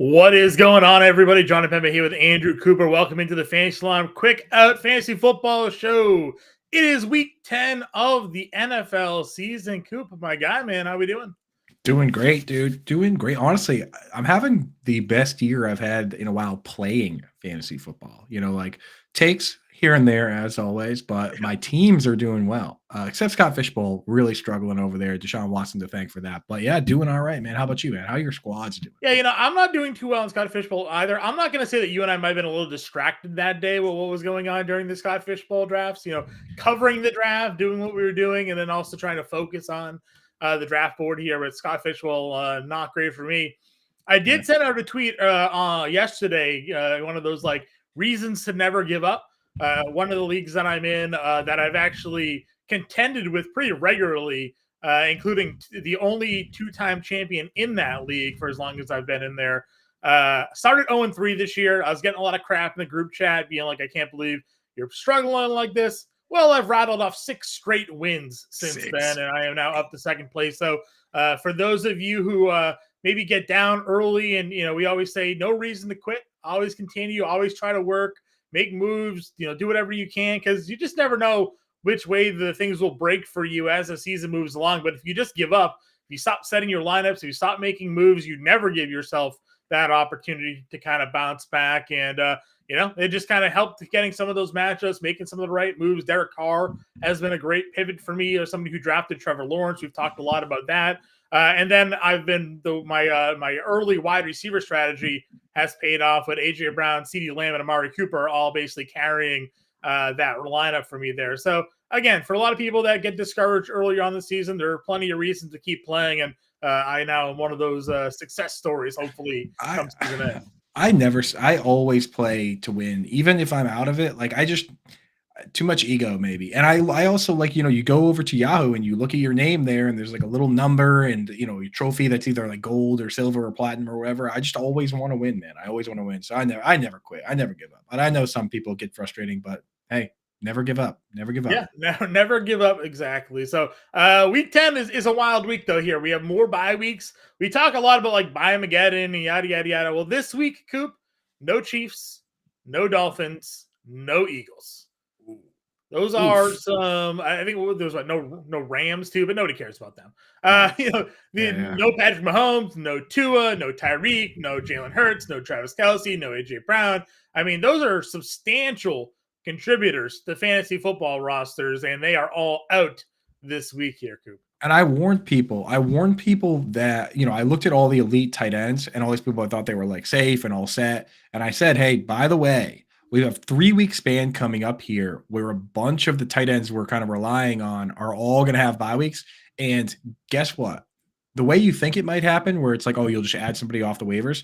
What is going on, everybody? John Impemba here with Andrew Cooper. Welcome into the Fantasy Alarm Quick Out Fantasy Football Show. It is week 10 of the NFL season. Cooper, my guy, man, how we doing? Doing great, dude. Doing great. Honestly, I'm having the best year I've had in a while playing fantasy football. Takes here and there as always, but my teams are doing well. Except Scott Fishbowl really struggling over there. Deshaun Watson to thank for that. But yeah, doing all right, man. How about you, man? How are your squads doing? Yeah, I'm not doing too well in Scott Fishbowl either. I'm not going to say that you and I might have been a little distracted that day with what was going on during the Scott Fishbowl drafts, covering the draft, doing what we were doing, and then also trying to focus on the draft board here with Scott Fishbowl. Not great for me. I did send out a tweet yesterday, one of those like reasons to never give up. One of the leagues that I'm in that I've actually contended with pretty regularly, including the only two-time champion in that league for as long as I've been in there. Started 0-3 this year. I was getting a lot of crap in the group chat, being like, I can't believe you're struggling like this. Well, I've rattled off 6 straight wins since then, and I am now up to second place. So for those of you who maybe get down early, and we always say no reason to quit. Always continue. Always try to work, make moves. Do whatever you can, because you just never know which way the things will break for you as the season moves along. But if you just give up, if you stop setting your lineups, if you stop making moves, you never give yourself that opportunity to kind of bounce back. And it just kind of helped getting some of those matchups, making some of the right moves. Derek Carr has been a great pivot for me, or somebody who drafted Trevor Lawrence. We've talked a lot about that. And then I've been my early wide receiver strategy has paid off with AJ Brown, CeeDee Lamb, and Amari Cooper all basically carrying that lineup for me there. So again, for a lot of people that get discouraged earlier on the season, there are plenty of reasons to keep playing, and I now am one of those success stories. Hopefully, come season end. I always play to win, even if I'm out of it. Like too much ego maybe. And I also you go over to Yahoo and you look at your name there and there's like a little number and your trophy that's either like gold or silver or platinum or whatever. I just always want to win, man. I always want to win. So I never quit. I never give up. But I know some people get frustrating, but hey, never give up. Never give up. Yeah, never give up. Exactly. So week 10 is a wild week though here. We have more bye weeks. We talk a lot about like Buyemageddon and yada, yada, yada. Well, this week, Coop, no Chiefs, no Dolphins, no Eagles. Those are some. I think there was no Rams too, but nobody cares about them. No Patrick Mahomes, no Tua, no Tyreek, no Jalen Hurts, no Travis Kelce, no AJ Brown. I mean, those are substantial contributors to fantasy football rosters, and they are all out this week here, Coop. And I warned people that, I looked at all the elite tight ends and all these people I thought they were like safe and all set. And I said, hey, by the way, we have 3-week span coming up here where a bunch of the tight ends we're kind of relying on are all going to have bye weeks. And guess what? The way you think it might happen, where it's like, oh, you'll just add somebody off the waivers.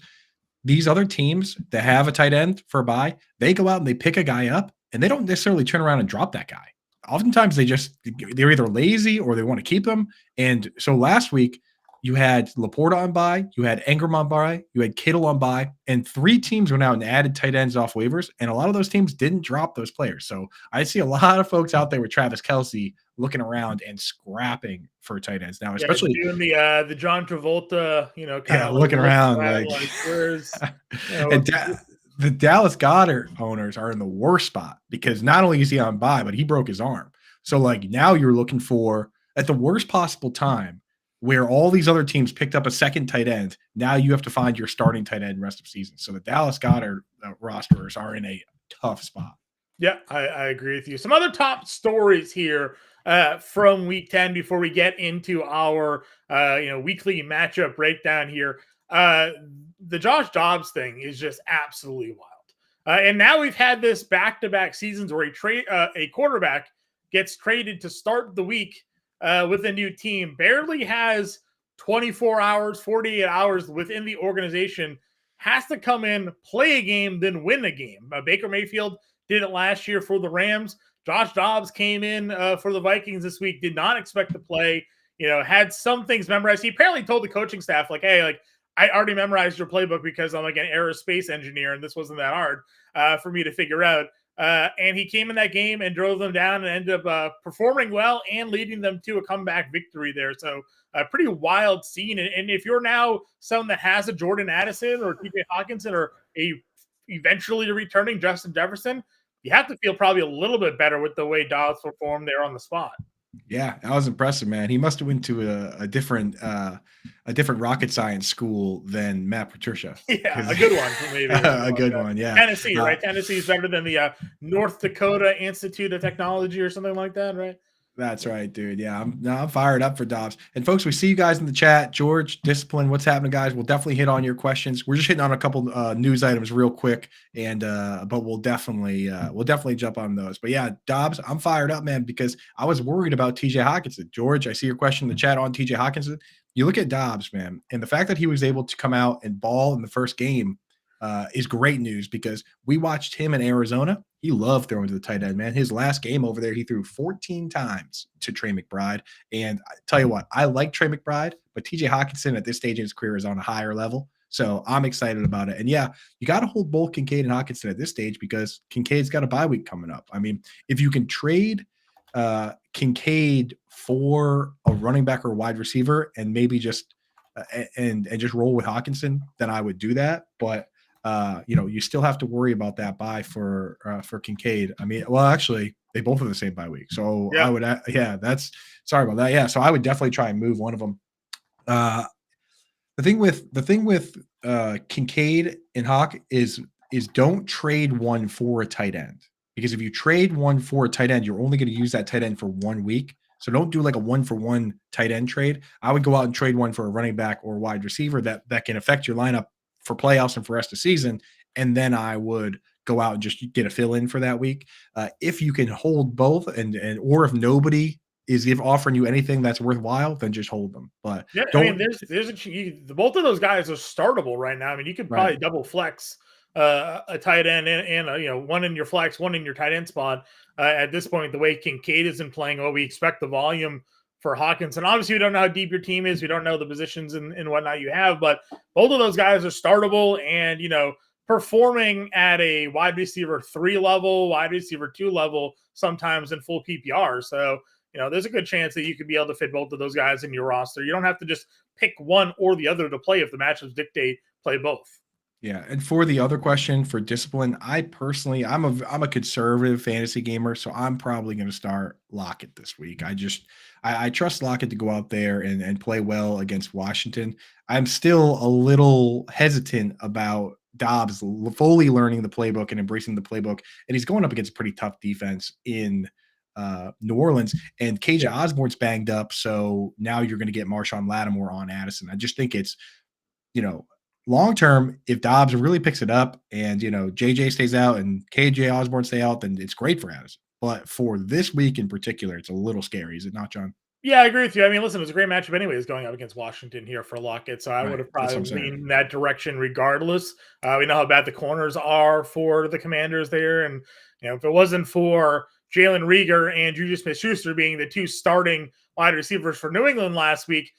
These other teams that have a tight end for a bye, they go out and they pick a guy up and they don't necessarily turn around and drop that guy. Oftentimes they're either lazy or they want to keep them. And so last week you had Laporta on bye, you had Ingram on bye, you had Kittle on bye, and 3 teams went out and added tight ends off waivers, and a lot of those teams didn't drop those players. So I see a lot of folks out there with Travis Kelce looking around and scrapping for tight ends now, especially doing the John Travolta, kind of looking around like where's the Dallas Goedert owners are in the worst spot because not only is he on bye, but he broke his arm. So now you're looking for at the worst possible time where all these other teams picked up a second tight end. Now you have to find your starting tight end rest of season. So the Dallas Goedert rosters are in a tough spot. Yeah, I agree with you. Some other top stories here from week 10 before we get into our weekly matchup breakdown here. The Josh Dobbs thing is just absolutely wild. And now we've had this back-to-back seasons where a quarterback gets traded to start the week with a new team, barely has 24 hours, 48 hours within the organization, has to come in, play a game, then win a game. Baker Mayfield did it last year for the Rams. Josh Dobbs came in for the Vikings this week, did not expect to play, had some things memorized. He apparently told the coaching staff, like, hey, like, I already memorized your playbook because I'm like an aerospace engineer and this wasn't that hard for me to figure out. And he came in that game and drove them down and ended up performing well and leading them to a comeback victory there. So a pretty wild scene. And if you're now someone that has a Jordan Addison or TJ Hawkinson or a eventually returning Justin Jefferson, you have to feel probably a little bit better with the way Dobbs performed there on the spot. Yeah, that was impressive, man. He must have went to a different rocket science school than Matt Patricia. Yeah, a good one, maybe. A good one, yeah. Tennessee, right? Tennessee is better than the North Dakota Institute of Technology or something like that, right? That's right, dude. Yeah, I'm fired up for Dobbs. And folks, we see you guys in the chat. George, Discipline, what's happening, guys? We'll definitely hit on your questions. We're just hitting on a couple news items real quick, and but we'll definitely jump on those. But yeah, Dobbs, I'm fired up, man, because I was worried about TJ Hawkinson. George, I see your question in the chat on TJ Hawkinson. You look at Dobbs, man, and the fact that he was able to come out and ball in the first game is great news, because we watched him in Arizona. He loved throwing to the tight end, man. His last game over there, he threw 14 times to Trey McBride. And I tell you what, I like Trey McBride, but TJ Hawkinson at this stage in his career is on a higher level. So I'm excited about it. And yeah, you got to hold both Kincaid and Hawkinson at this stage, because Kincaid's got a bye week coming up. I mean, if you can trade Kincaid for a running back or wide receiver and maybe just and just roll with Hawkinson, then I would do that. But you still have to worry about that bye for Kincaid. I mean, well, actually, they both have the same bye week, so yeah. I would, that's sorry about that. Yeah, so I would definitely try and move one of them. The thing with Kincaid and Hawk is don't trade one for a tight end, because if you trade one for a tight end, you're only going to use that tight end for 1 week. So don't do like a 1-for-1 tight end trade. I would go out and trade one for a running back or wide receiver that can affect your lineup for playoffs and for the rest of the season. And then I would go out and just get a fill in for that week. If you can hold both or if nobody is offering you anything that's worthwhile, then just hold them. But yeah, I mean, both of those guys are startable right now. I mean, you could probably double flex a tight end and one in your flex, one in your tight end spot. At this point, the way Kincaid isn't playing, we expect the volume for Hawkinson. Obviously, we don't know how deep your team is. We don't know the positions and whatnot you have, but both of those guys are startable and, performing at a wide receiver 3 level, wide receiver 2 level, sometimes in full PPR. So, there's a good chance that you could be able to fit both of those guys in your roster. You don't have to just pick one or the other to play. If the matchups dictate, play both. Yeah, and for the other question for Discipline, I personally, I'm a conservative fantasy gamer, so I'm probably going to start Lockett this week. I trust Lockett to go out there and play well against Washington. I'm still a little hesitant about Dobbs fully learning the playbook and embracing the playbook, and he's going up against a pretty tough defense in New Orleans, and KJ Osborne's banged up, so now you're going to get Marshawn Lattimore on Addison. I just think it's, long term, if Dobbs really picks it up and JJ stays out and KJ Osborne stay out, then it's great for Addison. But for this week in particular, it's a little scary, is it not, John? Yeah, I agree with you. I mean, listen, it was a great matchup anyways going up against Washington here for Lockett, so I would have probably leaned in that direction regardless. We know how bad the corners are for the Commanders there, and if it wasn't for Jalen Reagor and Juju Smith-Schuster being the 2 starting wide receivers for New England last week,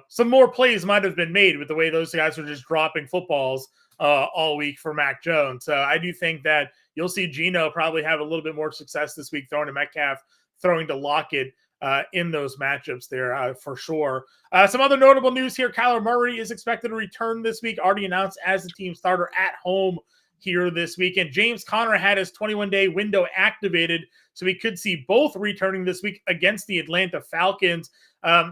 some more plays might have been made with the way those guys are just dropping footballs all week for Mac Jones. So I do think that you'll see Geno probably have a little bit more success this week throwing to Metcalf, throwing to Lockett in those matchups there for sure. Some other notable news here. Kyler Murray is expected to return this week, already announced as the team starter at home here this weekend. James Conner had his 21-day window activated, so we could see both returning this week against the Atlanta Falcons.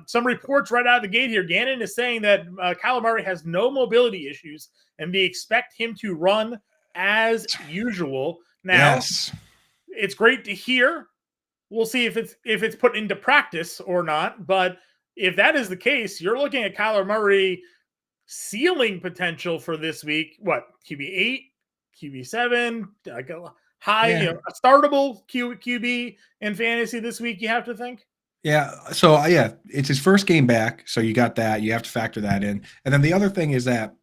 Some reports right out of the gate here. Gannon is saying that Kyler Murray has no mobility issues, and they expect him to run as usual. Now, It's great to hear. We'll see if it's put into practice or not. But if that is the case, you're looking at Kyler Murray ceiling potential for this week. What, QB8, QB7, like a high, a startable QB in fantasy this week, you have to think? Yeah. So, it's his first game back. So you got that. You have to factor that in. And then the other thing is that,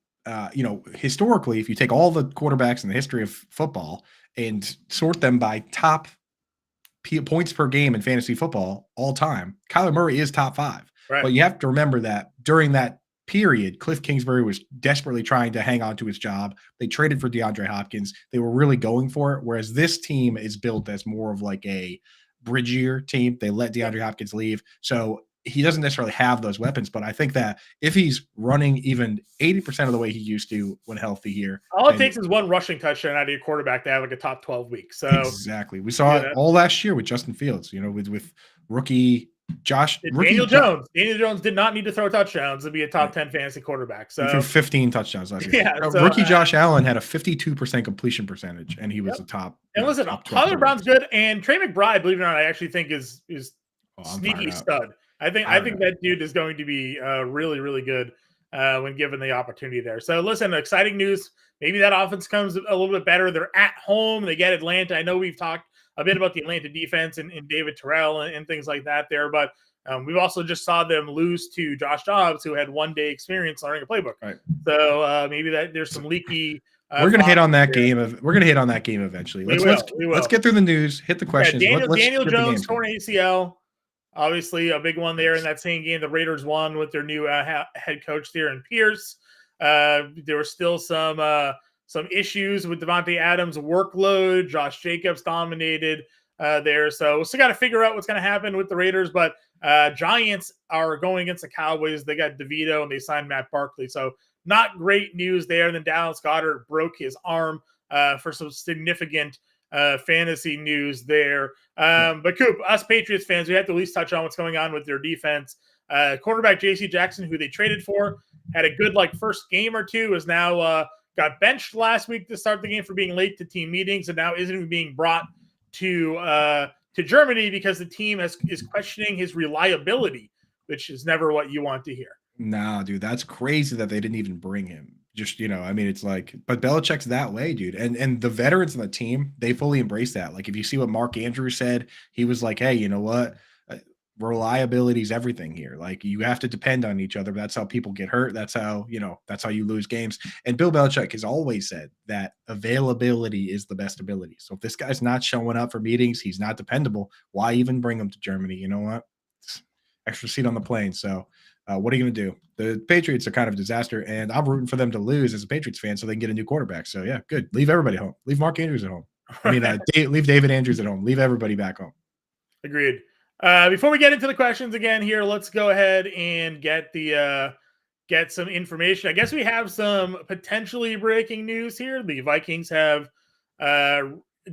historically, if you take all the quarterbacks in the history of football and sort them by top points per game in fantasy football all time, Kyler Murray is top 5. Right. But you have to remember that during that period. Cliff Kingsbury was desperately trying to hang on to his job. They traded for DeAndre Hopkins. They were really going for it. Whereas this team is built as more of like a bridge year team. They let DeAndre Hopkins leave. So he doesn't necessarily have those weapons, but I think that if he's running even 80% of the way he used to when healthy here, all it takes is one rushing touchdown out of your quarterback to have like a top 12 week. So exactly. We saw it all last year with Justin Fields, with rookie Daniel Jones. Daniel Jones did not need to throw touchdowns to be a top 10 fantasy quarterback. So he threw 15 touchdowns last year. Yeah, rookie Josh Allen had a 52% completion percentage, and he was the top. And listen, Tyler Brown's good, and Trey McBride, believe it or not, I actually think is sneaky stud. I think that dude is going to be really, really good when given the opportunity there. So listen, exciting news. Maybe that offense comes a little bit better. They're at home. They get Atlanta. I know we've talked a bit about the Atlanta defense and David Terrell and things like that there, but we've also just saw them lose to Josh Dobbs, who had 1 day experience learning a playbook. Right. So maybe there's some leaky. We're gonna hit on that game. We're gonna hit on that game eventually. Let's get through the news. Hit the questions. Daniel Jones torn ACL. Obviously, a big one there in that same game. The Raiders won with their new head coach there in Pierce. There were still some issues with Devontae Adams' workload. Josh Jacobs dominated there. So we still got to figure out what's going to happen with the Raiders. But Giants are going against the Cowboys. They got DeVito and they signed Matt Barkley. So not great news there. And then Dallas Goedert broke his arm for some significant fantasy news there. But Coop, us Patriots fans, we have to at least touch on what's going on with their defense. Quarterback J.C. Jackson, who they traded for, had a good first game or two, is now got benched last week to start the game for being late to team meetings, and now isn't even being brought to Germany because the team is questioning his reliability, which is never what you want to hear. Nah, dude, that's crazy that they didn't even bring him. Just, it's but Belichick's that way, dude. And the veterans on the team, they fully embrace that. Like, if you see what Mark Andrews said, he was like, hey, you know what? Reliability is everything here. Like, you have to depend on each other. That's how people get hurt. That's how you lose games. And Bill Belichick has always said that availability is the best ability. So if this guy's not showing up for meetings, he's not dependable. Why even bring him to Germany? You know what? It's extra seat on the plane. So what are you going to do? The Patriots are kind of a disaster, and I'm rooting for them to lose as a Patriots fan so they can get a new quarterback. So, yeah, good. Leave everybody home. Leave Mark Andrews at home. Leave David Andrews at home. Leave everybody back home. Agreed. Before we get into the questions again here, let's go ahead and get some information. I guess we have some potentially breaking news here. The Vikings have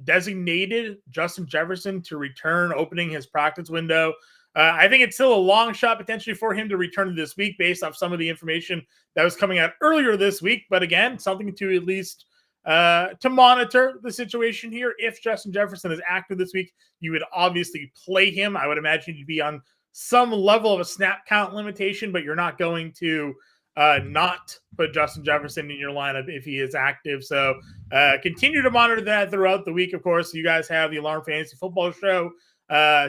designated Justin Jefferson to return, opening his practice window. I think it's still a long shot potentially for him to return this week based off some of the information that was coming out earlier this week. But again, something to at least to monitor the situation here. If Justin Jefferson is active this week, you would obviously play him. I would imagine you'd be on some level of a snap count limitation, but you're not going to not put Justin Jefferson in your lineup if he is active. So continue to monitor that throughout the week. Of course, you guys have the Alarm Fantasy Football Show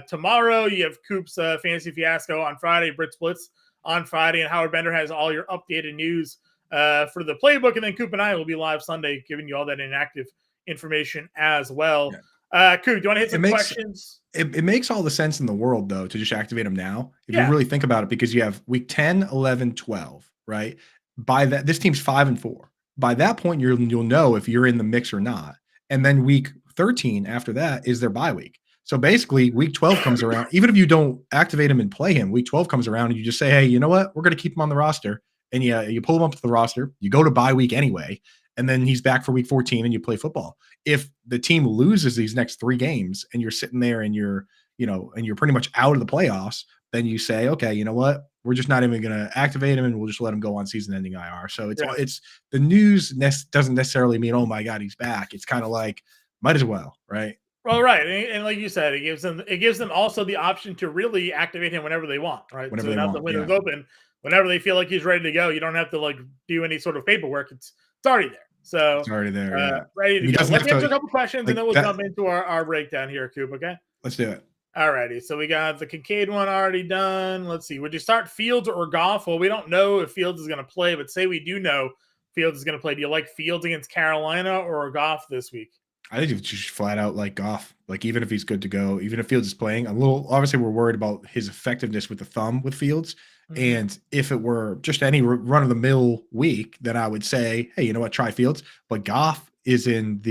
tomorrow. You have Coop's Fantasy Fiasco on Friday, Brits Blitz on Friday, and Howard Bender has all your updated news for the playbook. And then Coop and I will be live Sunday giving you all that inactive information as well. Coop, do you want to hit some questions? It makes all the sense in the world, though, to just activate them now. If you really think about it, because you have week 10, 11, 12, right? By that, this team's 5-4. By that point, you'll know if you're in the mix or not. And then week 13 after that is their bye week. So basically, week 12 comes around. Even if you don't activate him and play him, week 12 comes around and you just say, hey, you know what? We're going to keep him on the roster. And you pull him up to the roster. You go to bye week anyway. And then he's back for week 14 and you play football. If the team loses these next 3 games and you're sitting there and you're pretty much out of the playoffs, then you say, okay, you know what? We're just not even going to activate him and we'll just let him go on season-ending IR. So it's the news doesn't necessarily mean, oh my God, he's back. It's kind of like, might as well, right? Well, right, and like you said, it gives them also the option to really activate him whenever they want, right? Whenever they want, the window's open, whenever they feel like he's ready to go, you don't have to do any sort of paperwork. It's already there. So it's already there. Ready to go. Let's answer a couple questions and then we'll jump into our breakdown here, Coop. Okay. Let's do it. All righty. So we got the Kincaid one already done. Let's see. Would you start Fields or Goff? Well, we don't know if Fields is going to play, but say we do know Fields is going to play. Do you like Fields against Carolina or Goff this week? I think it's just flat out like Goff. Like even if he's good to go, even if Fields is playing, obviously we're worried about his effectiveness with the thumb with Fields. Mhm. And if it were just any run of the mill week, then I would say, hey, you know what, try Fields. But Goff is in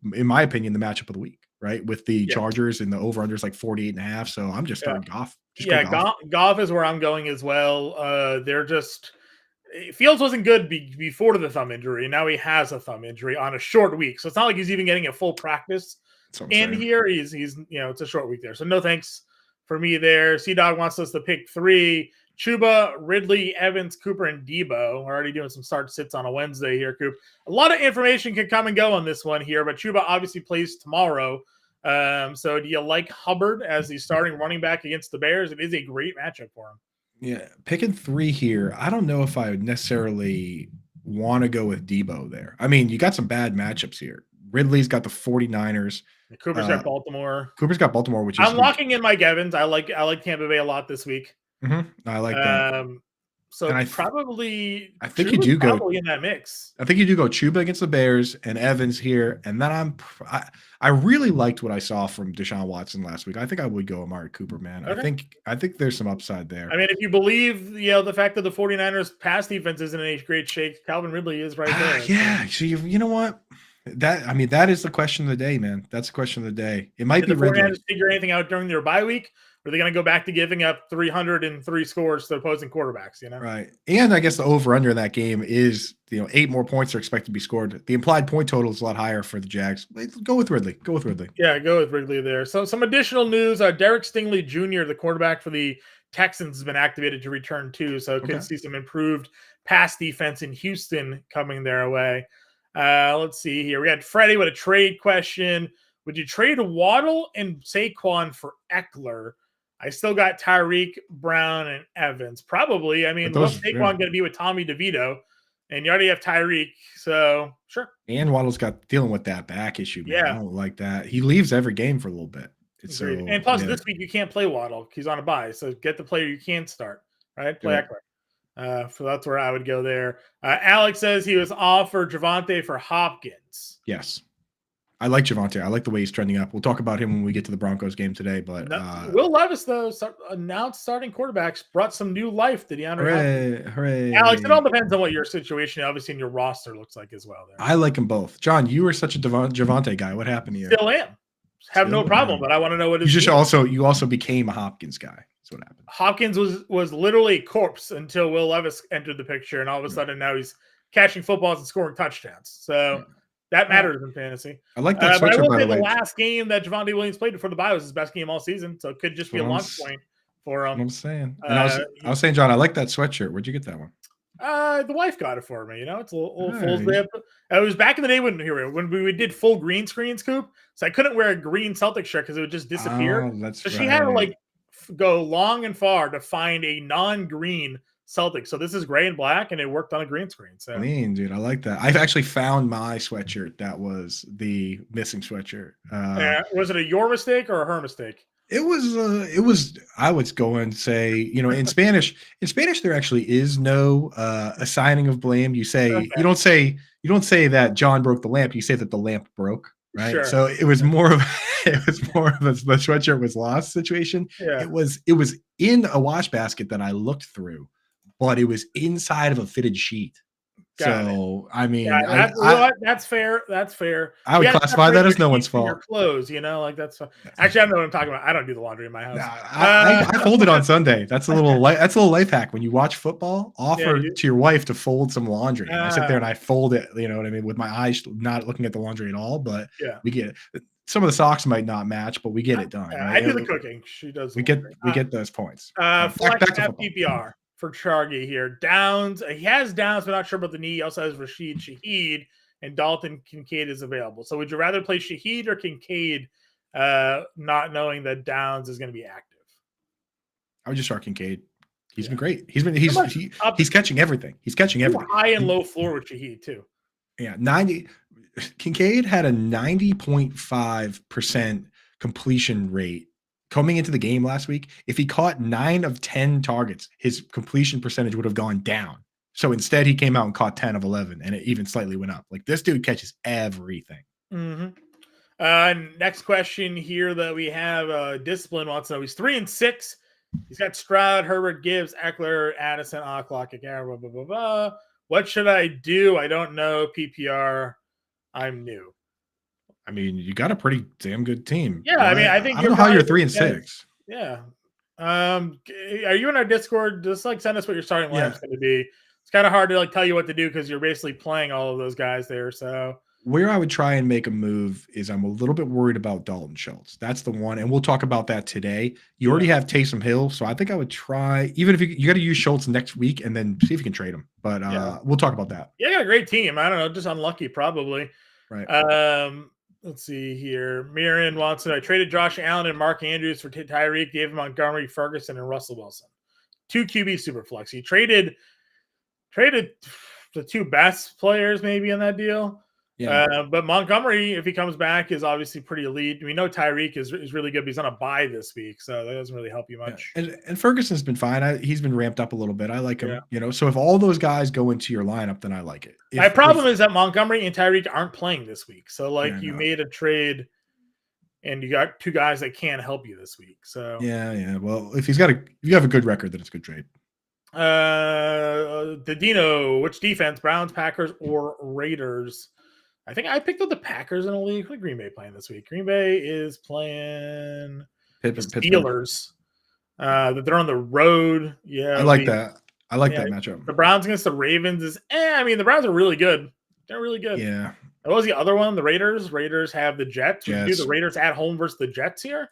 my opinion, the matchup of the week, right? With the Yeah, Chargers and the over unders like 48.5. So I'm just yeah, starting Goff. Just go yeah. Goff. Goff is where I'm going as well. They're just Fields wasn't good before the thumb injury. Now he has a thumb injury on a short week, so it's not like he's even getting a full practice That's what I'm in saying. here. He's it's a short week there, so no thanks for me there. C Dog wants us to pick 3: Chuba, Ridley, Evans, Cooper, and Debo. We're already doing some start sits on a Wednesday here, Coop. A lot of information can come and go on this one here, but Chuba obviously plays tomorrow. So do you like Hubbard as the starting running back against the Bears? It is a great matchup for him. Yeah, picking 3 here. I don't know if I would necessarily want to go with Debo there. I mean, you got some bad matchups here. Ridley's got the 49ers. Cooper's Uh, got Baltimore. Cooper's got Baltimore, which is I'm locking in Mike Evans. I like Tampa Bay a lot this week. I like that. Um, And so probably I think you Chuba's do go probably in that mix. I think you do go Chuba against the Bears and Evans here. And then I really liked what I saw from Deshaun Watson last week. I think I would go Amari Cooper, man. Okay. I think there's some upside there. I mean, if you believe, the fact that the 49ers pass defense isn't in a great shape, Calvin Ridley is right there. Yeah. So you know what? That is the question of the day, man. That's the question of the day. It might Did be the Ridley. 49ers figure anything out during their bye week? Or are they going to go back to giving up 303 scores to opposing quarterbacks, Right. And I guess the over under in that game is, 8 more points are expected to be scored. The implied point total is a lot higher for the Jags. Go with Ridley. Yeah, go with Wrigley there. So some additional news: Derek Stingley Jr., the quarterback for the Texans, has been activated to return too. So Okay. could see some improved pass defense in Houston coming their way. Let's see here. We got Freddie with a trade question. Would you trade Waddle and Saquon for Eckler? I still got Tyreek, Brown, and Evans. Probably. I mean, what's Saquon going to be with Tommy DeVito? And you already have Tyreek, so sure. And Waddle's got dealing with that back issue, man. Yeah. I don't like that. He leaves every game for a little bit. And plus, this week you can't play Waddle. He's on a bye, so get the player you can start. Right, play Eckler. So that's where I would go there. Alex says he was offered Javonte for Hopkins. Yes. I like Javonte. I like the way he's trending up. We'll talk about him when we get to the Broncos game today. But Will Levis, though, announced starting quarterbacks, brought some new life to DeAndre Hopkins. Hooray. Alex, it all depends on what your situation, obviously, in your roster looks like as well. There. I like them both. John, you were such a Javonte guy. What happened to you? Still am. Have no problem, but I want to know what it is. You also became a Hopkins guy. That's what happened. Hopkins was literally a corpse until Will Levis entered the picture, and all of a sudden now he's catching footballs and scoring touchdowns. So that matters in fantasy. I like that. But I will say the last game that Javonte Williams played before the bye was his best game all season, so it could just be a launch point for him. I'm saying. And I was saying, John, I like that sweatshirt. Where'd you get that one? The wife got it for me. It's a little full zip. It was back in the day when we did full green screen scoop, so I couldn't wear a green Celtic shirt because it would just disappear. So she had to go long and far to find a non-green Celtic. So this is gray and black, and it worked on a green screen. So dude, I like that. I've actually found my sweatshirt. That was the missing sweatshirt. Was it your mistake or a her mistake? It was, I would go and say, in Spanish, there actually is no assigning of blame. You say, okay. you don't say that John broke the lamp. You say that the lamp broke. Right. Sure. So it was more of the sweatshirt was lost situation. Yeah. It was in a wash basket that I looked through, but it was inside of a fitted sheet. I mean, that's fair. That's fair. I would classify that as no one's fault. Your clothes, that's actually I don't know what I'm talking about. I don't do the laundry in my house. I fold it on Sunday. That's a little life hack. When you watch football, offer to your wife to fold some laundry. I sit there and I fold it. You know what I mean? With my eyes not looking at the laundry at all, but we get it. Some of the socks might not match, but we get it done. Right? I do the cooking. She does. We get those points. Flex PPR. For Chargy here. Downs. He has Downs, but not sure about the knee. He also has Rashid Shaheed, and Dalton Kincaid is available. So would you rather play Shaheed or Kincaid, not knowing that Downs is going to be active? I would just start Kincaid. He's been great. He's catching everything. He's catching everything. High and low floor with Shaheed too. Yeah, 90. Kincaid had a 90.5% completion rate coming into the game last week. If he caught 9 of 10 targets, his completion percentage would have gone down. So instead, he came out and caught 10 of 11, and it even slightly went up. Like, this dude catches everything. Mm-hmm. Next question here that we have. Discipline wants to know. He's 3-6. He's got Stroud, Herbert, Gibbs, Eckler, Addison, Ocklock, blah, blah, blah, blah. What should I do? I don't know. PPR. I'm new. I mean, you got a pretty damn good team. Yeah, I mean, I think I don't know how you're 3-6. Yeah. Are you in our Discord? Just like send us what your starting lineup's going to be. It's kind of hard to like tell you what to do because you're basically playing all of those guys there. So where I would try and make a move is I'm a little bit worried about Dalton Schultz. That's the one, and we'll talk about that today. You already have Taysom Hill, so I think I would try. Even if you got to use Schultz next week, and then see if you can trade him. But we'll talk about that. Yeah, you got a great team. I don't know, just unlucky probably. Right. Let's see here. Mirren wants to. I traded Josh Allen and Mark Andrews for Tyreek, David Montgomery, Ferguson, and Russell Wilson. 2 QB superflex. He traded the 2 best players maybe in that deal. Yeah. But Montgomery, if he comes back, is obviously pretty elite. We know Tyreek is really good, but he's on a bye this week, so that doesn't really help you much. Yeah. And Ferguson's been fine. He's been ramped up a little bit. I like him. Yeah. So if all those guys go into your lineup, then I like it. My problem is that Montgomery and Tyreek aren't playing this week. So you made a trade and you got 2 guys that can't help you this week. So yeah. Well, if you have a good record, then it's a good trade. Dino, which defense? Browns, Packers, or Raiders? I think I picked up the Packers in a league. What Green Bay playing this week? Green Bay is playing Steelers. They're on the road. Yeah, I like that. I like that matchup. The Browns against the Ravens is. I mean, the Browns are really good. They're really good. Yeah. What was the other one? The Raiders. Raiders have the Jets. Would you do the Raiders at home versus the Jets here?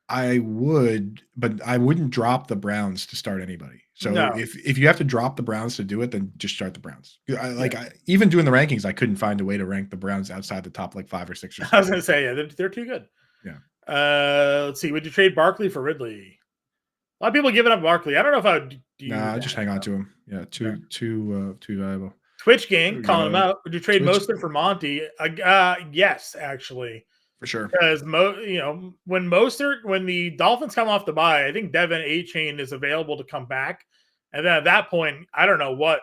I would, but I wouldn't drop the Browns to start anybody. So if you have to drop the Browns to do it, then just start the Browns. Even doing the rankings, I couldn't find a way to rank the Browns outside the top 5 or 6 or 7. I was going to say, they're too good. Yeah. Let's see. Would you trade Barkley for Ridley? A lot of people giving up Barkley. I don't know if I would do. Nah, just hang on to him. Yeah, too valuable. Twitch gang calling him out. Would you trade Mostert for Monty? Yes, actually. For sure. Because when the Dolphins come off the bye, I think Devin A-Chain is available to come back. And then at that point, I don't know what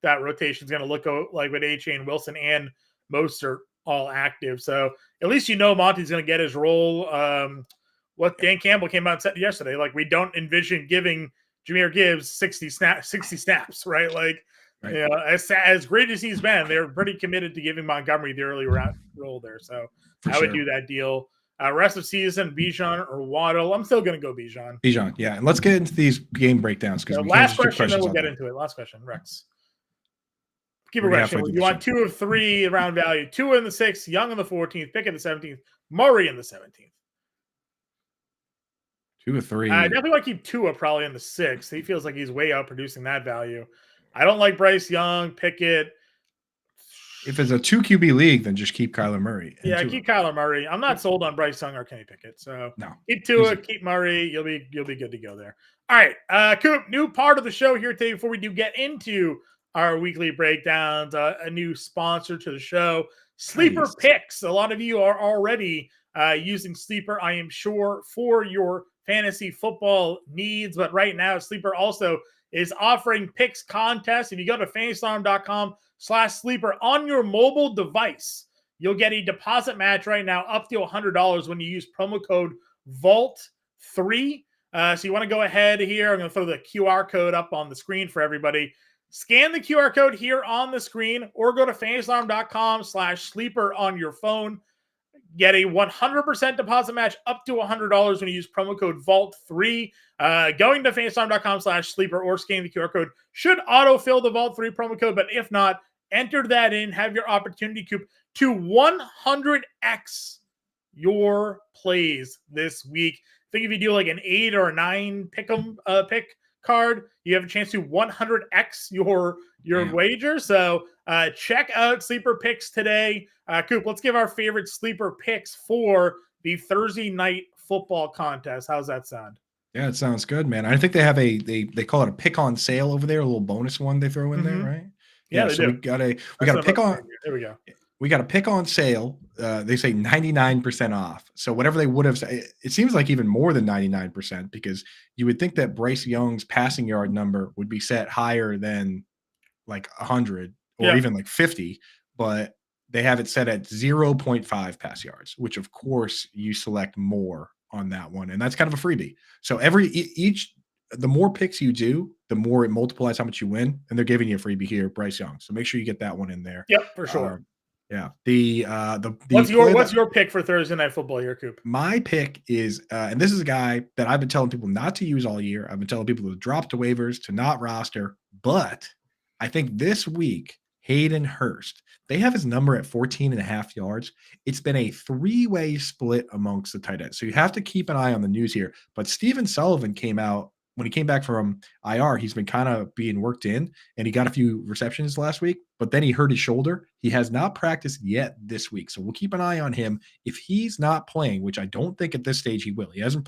that rotation is going to look like with A-Chain, Wilson, and Mostert all active. So at least Monty's going to get his role. What Dan Campbell came out and said yesterday, we don't envision giving Jahmyr Gibbs 60 snaps, right? As great as he's been, they're pretty committed to giving Montgomery the early role there. So I would do that deal. Rest of season, Bijan or Waddle. I'm still going to go Bijan. Bijan, yeah. And let's get into these game breakdowns because last question, then we'll get into it. Last question, Rex. Keep a question. You want 2 of 3 round value, 2 in the 6th, Young in the 14th, Pick in the 17th, Murray in the 17th. 2 of 3. I definitely want to keep Tua probably in the 6th. He feels like he's way out producing that value. I don't like Bryce Young, Pickett. If it's a 2 QB league, then just keep Kyler Murray. Yeah, keep Kyler Murray. I'm not sold on Bryce Young or Kenny Pickett. So no, keep Tua, keep Murray. You'll be good to go there. All right, Coop, new part of the show here today before we do get into our weekly breakdowns. A new sponsor to the show, Sleeper Picks. A lot of you are already using Sleeper, I am sure, for your fantasy football needs. But right now, Sleeper also is offering picks contests. If you go to fantasyalarm.com/sleeper on your mobile device, you'll get a deposit match right now up to $100 when you use promo code VAULT3. So you want to go ahead here. I'm going to throw the QR code up on the screen for everybody. Scan the QR code here on the screen or go to fantasyalarm.com/sleeper on your phone. Get a 100% deposit match up to $100 when you use promo code VAULT3. Going to fantasyalarm.com/sleeper or scanning the QR code should autofill the VAULT3 promo code, but if not, enter that in, have your opportunity, Coop, to 100x your plays this week. I think if you do like an 8 or a 9 pick card, you have a chance to 100x your wager. So check out Sleeper Picks today. Coop, let's give our favorite Sleeper Picks for the Thursday night football contest. How's that sound? Yeah, it sounds good, man. I think they have they call it a pick on sale over there, a little bonus one they throw in there, right? Yeah, so do. we got a pick on. There we go. We got a pick on sale. They say 99% off. So whatever they would have said, it seems like even more than 99% because you would think that Bryce Young's passing yard number would be set higher than like 100 or even like 50. But they have it set at 0.5 pass yards, which of course you select more on that one. And that's kind of a freebie. So the more picks you do, the more it multiplies how much you win. And they're giving you a freebie here, Bryce Young. So make sure you get that one in there. Yep, for sure. Yeah. The what's your pick for Thursday Night Football here, Coop? My pick is, and this is a guy that I've been telling people not to use all year. I've been telling people to drop to waivers, to not roster. But I think this week, Hayden Hurst, they have his number at 14.5 yards. It's been a three-way split amongst the tight ends. So you have to keep an eye on the news here. But Steven Sullivan came out when he came back from IR. He's been kind of being worked in, and he got a few receptions last week, but then he hurt his shoulder. He has not practiced yet this week. So we'll keep an eye on him. If he's not playing, which I don't think at this stage he will, he hasn't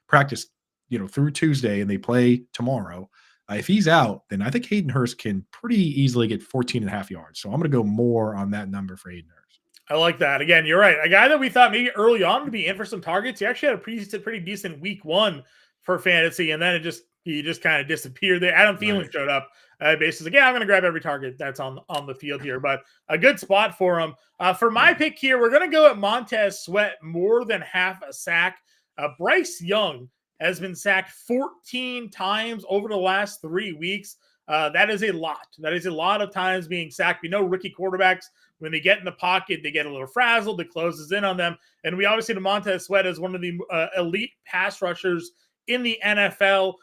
practiced, through Tuesday, and they play tomorrow. If he's out, then I think Hayden Hurst can pretty easily get 14.5 yards. So I'm going to go more on that number for Hayden Hurst. I like that. Again, you're right. A guy that we thought maybe early on would be in for some targets. He actually had a pretty decent week one for fantasy, and then he just kind of disappeared there. Adam Thielen showed up. Basically, I'm going to grab every target that's on the field here, but a good spot for him. For my pick here, we're going to go at Montez Sweat, more than half a sack. Bryce Young has been sacked 14 times over the last 3 weeks. That is a lot. That is a lot of times being sacked. We know rookie quarterbacks, when they get in the pocket, they get a little frazzled. It closes in on them. And we obviously, the Montez Sweat is one of the elite pass rushers in the NFL,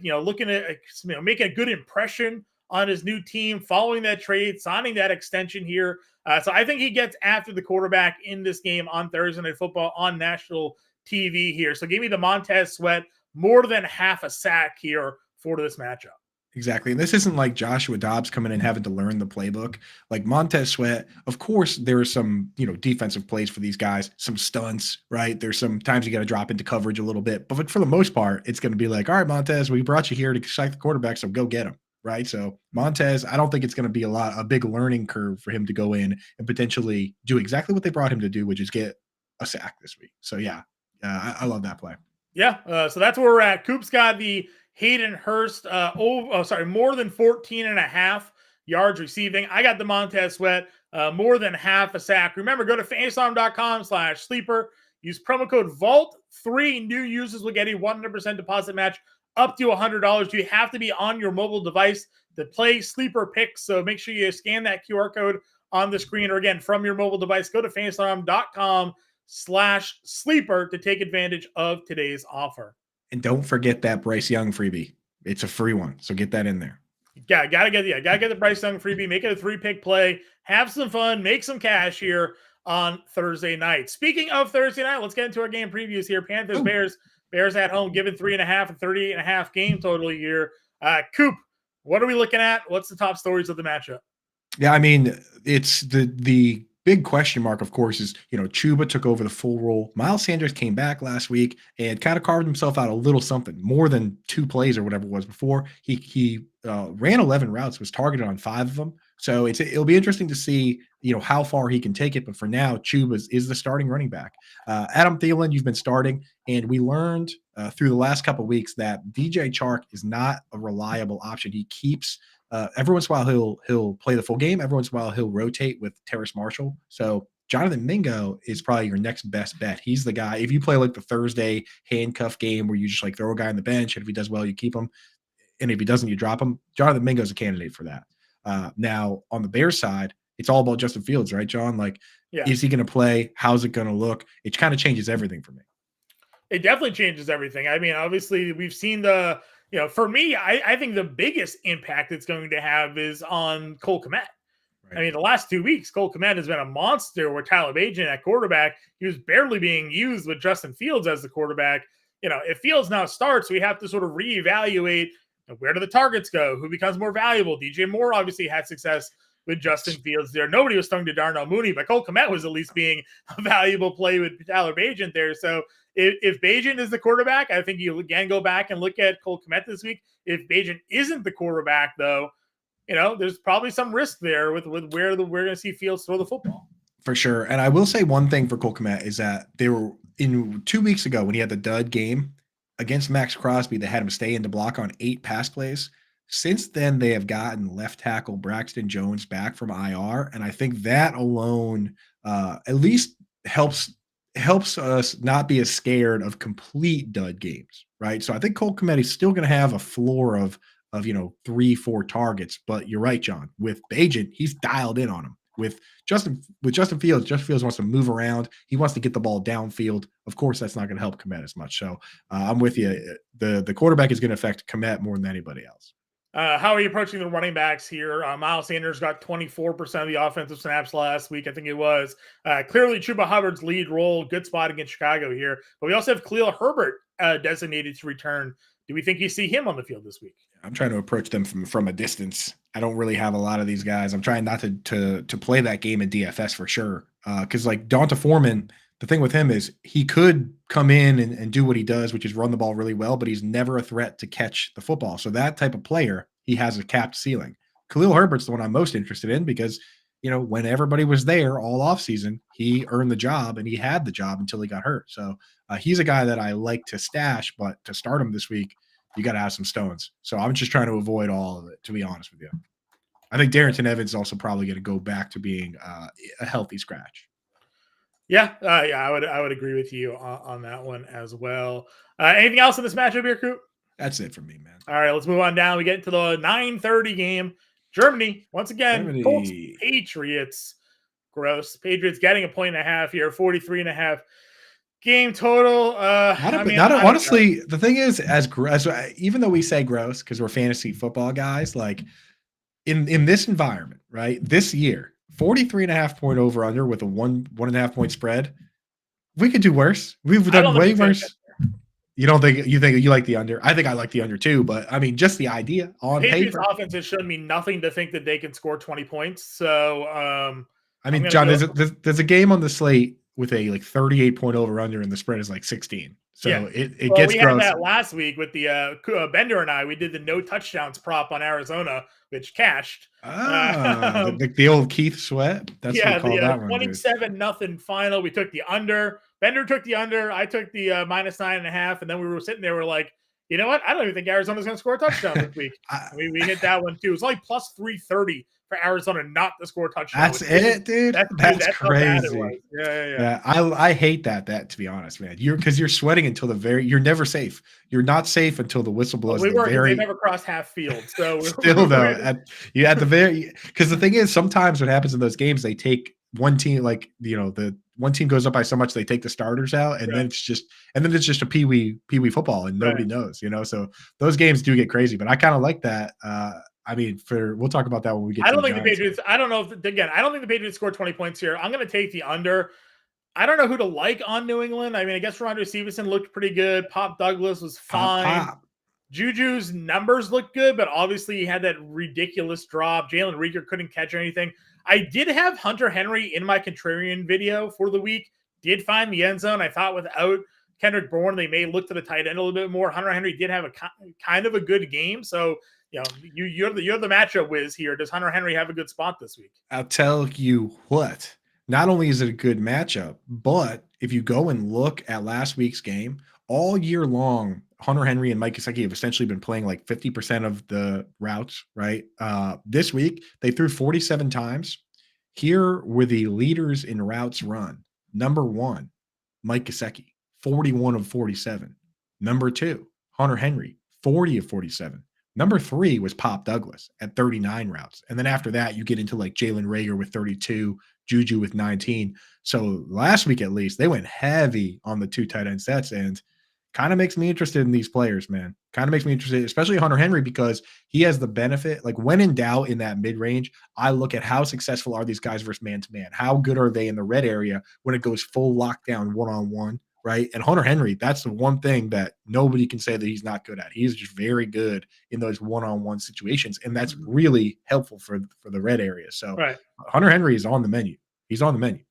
looking at making a good impression on his new team, following that trade, signing that extension here. So I think he gets after the quarterback in this game on Thursday Night Football on national TV here. So give me the Montez Sweat, more than half a sack here for this matchup. Exactly. And this isn't like Joshua Dobbs coming in having to learn the playbook. Like Montez Sweat, of course, there are some, defensive plays for these guys, some stunts, right? There's some times you got to drop into coverage a little bit. But for the most part, it's going to be like, all right, Montez, we brought you here to sack the quarterback, so go get him, right? So Montez, I don't think it's going to be a big learning curve for him to go in and potentially do exactly what they brought him to do, which is get a sack this week. So, yeah, I love that play. Yeah, so that's where we're at. Coop's got the Hayden Hurst, more than 14.5 yards receiving. I got the Montez Sweat, more than half a sack. Remember, go to fantasyalarm.com/sleeper. Use promo code VAULT3. New users will get a 100% deposit match up to $100. You have to be on your mobile device to play Sleeper Picks, so make sure you scan that QR code on the screen, or again, from your mobile device, go to fantasyalarm.com/sleeper to take advantage of today's offer. And don't forget that Bryce Young freebie. It's a free one, so get that in there. Yeah, gotta get the Bryce Young freebie. Make it a 3-pick play. Have some fun. Make some cash here on Thursday night. Speaking of Thursday night, let's get into our game previews here. Panthers, Bears. Bears at home, given 3.5 and 38.5 game total here. Coop, what are we looking at? What's the top stories of the matchup? Yeah, I mean, it's the big question mark, of course, is, Chuba took over the full role. Miles Sanders came back last week and kind of carved himself out a little something, more than 2 plays or whatever it was before. He ran 11 routes, was targeted on 5 of them. So it'll be interesting to see, how far he can take it. But for now, Chuba is the starting running back. Adam Thielen, you've been starting, and we learned through the last couple of weeks that DJ Chark is not a reliable option. He keeps every once in a while he'll play the full game. Every once in a while he'll rotate with Terrace Marshall. So Jonathan Mingo is probably your next best bet. He's the guy. If you play like the Thursday handcuff game where you just like throw a guy on the bench, and if he does well, you keep him, and if he doesn't, you drop him. Jonathan Mingo is a candidate for that. Now on the Bears side, it's all about Justin Fields, right, John? Like, Is he going to play? How's it going to look? It kind of changes everything for me. It definitely changes everything. I mean, obviously we've seen for me, I think the biggest impact it's going to have is on Cole Kmet. Right. I mean, the last 2 weeks, Cole Kmet has been a monster with Tyler Bagent at quarterback. He was barely being used with Justin Fields as the quarterback. If Fields now starts, we have to sort of reevaluate where do the targets go, who becomes more valuable. DJ Moore obviously had success with Justin Fields there. Nobody was throwing to Darnell Mooney, but Cole Kmet was at least being a valuable play with Tyler Bagent there. So if Bagent is the quarterback, I think you again go back and look at Cole Kmet this week. If Bagent isn't the quarterback, though, there's probably some risk there with where we're going to see Fields throw the football. For sure. And I will say one thing for Cole Kmet is that they were in 2 weeks ago when he had the dud game against Max Crosby, they had him stay in to block on 8 pass plays. Since then, they have gotten left tackle Braxton Jones back from IR, and I think that alone at least helps us not be as scared of complete dud games, right? So I think Cole Kmet is still going to have a floor of 3-4 targets, but you're right, John. With Bagent, he's dialed in on him. Justin Fields wants to move around. He wants to get the ball downfield. Of course, that's not going to help Kmet as much. So I'm with you. The quarterback is going to affect Kmet more than anybody else. How are you approaching the running backs here? Miles Sanders got 24% of the offensive snaps last week, I think it was. Clearly, Chuba Hubbard's lead role, good spot against Chicago here. But we also have Khalil Herbert designated to return. Do we think you see him on the field this week? I'm trying to approach them from a distance. I don't really have a lot of these guys. I'm trying not to play that game in DFS for sure. Because like Donta Foreman, the thing with him is he could come in and do what he does, which is run the ball really well, but he's never a threat to catch the football. So that type of player, he has a capped ceiling. Khalil Herbert's the one I'm most interested in because, when everybody was there all offseason, he earned the job and he had the job until he got hurt. So he's a guy that I like to stash, but to start him this week, you got to have some stones. So I'm just trying to avoid all of it, to be honest with you. I think Darrington Evans is also probably going to go back to being a healthy scratch. Yeah, I would agree with you on that one as well. Anything else in this matchup here, Coop? That's it for me, man. All right, let's move on down. We get into the 9:30 game. Germany, once again, Colts, Patriots. Gross. Patriots getting 1.5 here, 43.5 game total. Honestly, the thing is, as even though we say gross because we're fantasy football guys, like in this environment, right? This year, 43.5 point over under with a 1.5 point spread. We could do worse. We've done way worse. You don't think you like the under? I think I like the under too, but I mean, just the idea on Patriots paper. Offense has shown me nothing to think that they can score 20 points. So, I mean, John, there's a game on the slate with a 38 point over under, and the spread is 16. So yeah. it gets gross. We had that last week with the Bender and I. We did the no touchdowns prop on Arizona, which cashed. The old Keith Sweat. That's what we call that one. 27-0 final. We took the under. Bender took the under. I took the -9.5, and then we were sitting there. We're like, you know what? I don't even think Arizona's going to score a touchdown this week. We hit that one too. It's like plus 330 for Arizona not to score a touchdown. That's it, dude. That's crazy. Yeah. I hate that to be honest, man. You're sweating until you're never safe. You're not safe until the whistle blows. They never cross half field. So still though, because the thing is, sometimes what happens in those games, they take one team, the one team goes up by so much they take the starters out, and then it's just a peewee football, and nobody knows, So those games do get crazy, but I kind of like that. I mean, we'll talk about that when we get. I don't think the Patriots. I don't know if I don't think the Patriots scored 20 points here. I'm going to take the under. I don't know who to like on New England. I mean, I guess Ramondre Stevenson looked pretty good. Pop Douglas was fine. Juju's numbers looked good, but obviously he had that ridiculous drop. Jalen Reagor couldn't catch anything. I did have Hunter Henry in my contrarian video for the week. Did find the end zone. I thought without Kendrick Bourne, they may look to the tight end a little bit more. Hunter Henry did have a kind of a good game. So, you're the matchup whiz here. Does Hunter Henry have a good spot this week? I'll tell you what. Not only is it a good matchup, but if you go and look at last week's game, all year long, Hunter Henry and Mike Gesicki have essentially been playing 50% of the routes, right? This week, they threw 47 times. Here were the leaders in routes run. Number 1, Mike Gesicki, 41 of 47. Number 2, Hunter Henry, 40 of 47. Number 3 was Pop Douglas at 39 routes. And then after that, you get into Jalen Reagor with 32, Juju with 19. So last week, at least, they went heavy on the 2 tight end sets, and kind of makes me interested in these players, man. Kind of makes me interested, especially Hunter Henry, because he has the benefit. When in doubt in that mid-range, I look at how successful are these guys versus man-to-man. How good are they in the red area when it goes full lockdown one-on-one, right? And Hunter Henry, that's the one thing that nobody can say that he's not good at. He's just very good in those one-on-one situations, and that's really helpful for the red area. So Hunter Henry is on the menu. He's on the menu.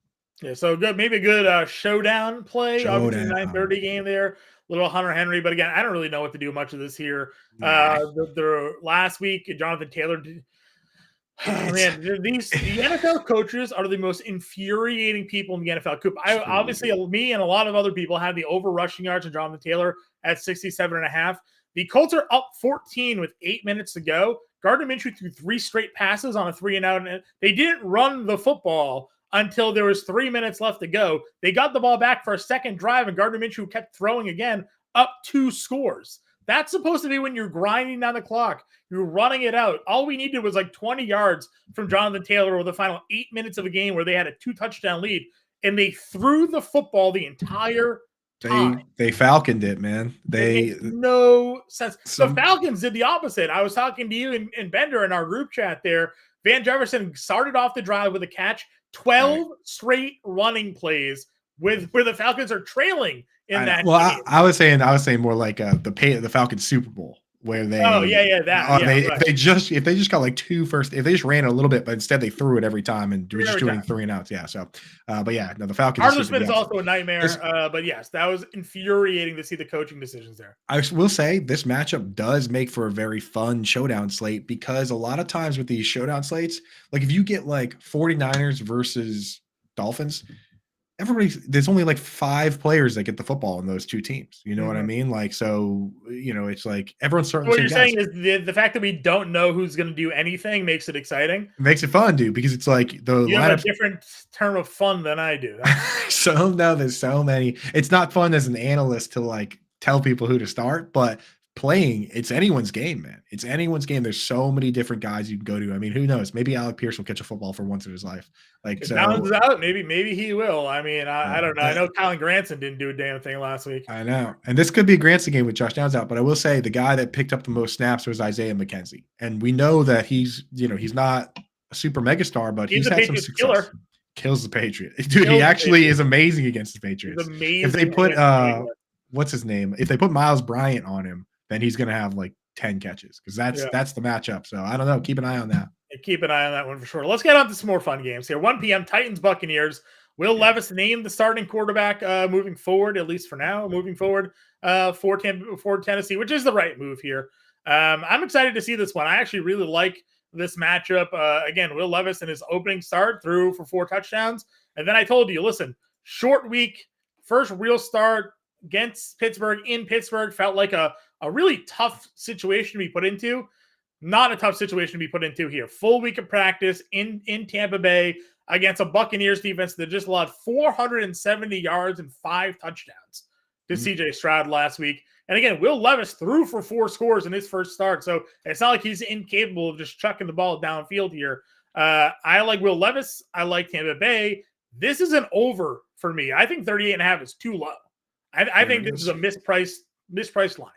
Yeah, so good. Maybe a good showdown play. Obviously, 9:30 game there. Little Hunter Henry, but again, I don't really know what to do much of this here. The last week, Jonathan Taylor. Man, the NFL coaches are the most infuriating people in the NFL. Coop, obviously, me and a lot of other people have the over rushing yards of Jonathan Taylor at 67.5. The Colts are up 14 with 8 minutes to go. Gardner Minshew threw 3 straight passes on a 3-and-out, and they didn't run the football until there was 3 minutes left to go. They got the ball back for a second drive, and Gardner Minshew kept throwing again, up 2 scores. That's supposed to be when you're grinding down the clock. You're running it out. All we needed was like 20 yards from Jonathan Taylor over the final 8 minutes of a game where they had a 2-touchdown lead, and they threw the football the entire time. They falconed it, man. It makes no sense. Some- The Falcons did the opposite. I was talking to you and Bender in our group chat there. Van Jefferson started off the drive with a catch, 12 straight running plays where the Falcons are trailing in that game. I was saying more like the Falcons Super Bowl where they if they just got like 2 first, if they just ran it a little bit, but instead they threw it every time and were just doing 3-and-outs. Yeah. So the Falcons. Arthur Smith is also a nightmare. But yes, that was infuriating to see the coaching decisions there. I will say this matchup does make for a very fun showdown slate, because a lot of times with these showdown slates, like if you get like 49ers versus Dolphins, there's only like 5 players that get the football in those 2 teams. You know what I mean? Like, so, it's like everyone's starting. What you're saying is the fact that we don't know who's going to do anything makes it exciting. It makes it fun, dude, because it's like you have a different term of fun than I do. So now there's so many. It's not fun as an analyst to like tell people who to start, but playing, it's anyone's game, man. It's anyone's game. There's so many different guys you can go to. I mean, who knows? Maybe Alec Pierce will catch a football for once in his life. Like, so balances out. Maybe he will. I mean, I don't know. I know Colin Granson didn't do a damn thing last week. I know. And this could be a Granson game with Josh Downs out, but I will say the guy that picked up the most snaps was Isaiah McKenzie. And we know that he's not a super megastar, but he's had some success. Killer. Kills the Patriots. Dude, he actually is amazing against the Patriots. He's amazing. If they put what's his name? If they put Miles Bryant on him, then he's going to have like 10 catches, because that's the matchup. So I don't know. Keep an eye on that. Keep an eye on that one for sure. Let's get on to some more fun games here. 1 p.m. Titans Buccaneers. Will Levis named the starting quarterback moving forward, at least for now, for Tennessee, which is the right move here. I'm excited to see this one. I actually really like this matchup. Again, Will Levis in his opening start threw for 4 touchdowns. And then I told you, listen, short week, first real start against Pittsburgh in Pittsburgh, felt like a really tough situation to be put into. Not a tough situation to be put into here. Full week of practice in Tampa Bay against a Buccaneers defense that just allowed 470 yards and 5 touchdowns to CJ Stroud last week. And again, Will Levis threw for 4 scores in his first start. So it's not like he's incapable of just chucking the ball downfield here. I like Will Levis. I like Tampa Bay. This is an over for me. I think 38.5 is too low. I think this is a mispriced line.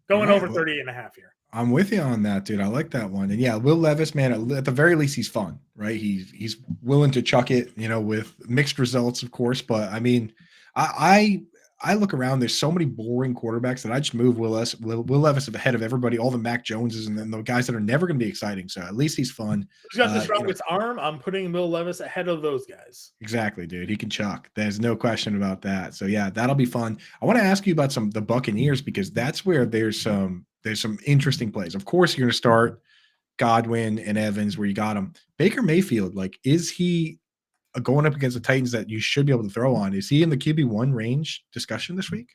Going over 38.5 here. I'm with you on that, dude. I like that one. And yeah, Will Levis, man, at the very least, he's fun, right? He's willing to chuck it, with mixed results, of course. But I mean, I look around, there's so many boring quarterbacks that I just move Will Levis ahead of everybody, all the Mac Joneses, and then the guys that are never going to be exciting. So at least he's fun. He's got the strongest arm. I'm putting Will Levis ahead of those guys. Exactly, dude. He can chuck. There's no question about that. So yeah, that'll be fun. I want to ask you about the Buccaneers, because that's where there's some interesting plays. Of course, you're going to start Godwin and Evans where you got them. Baker Mayfield, like, is he going up against the Titans that you should be able to throw on? Is he in the QB1 range discussion this week?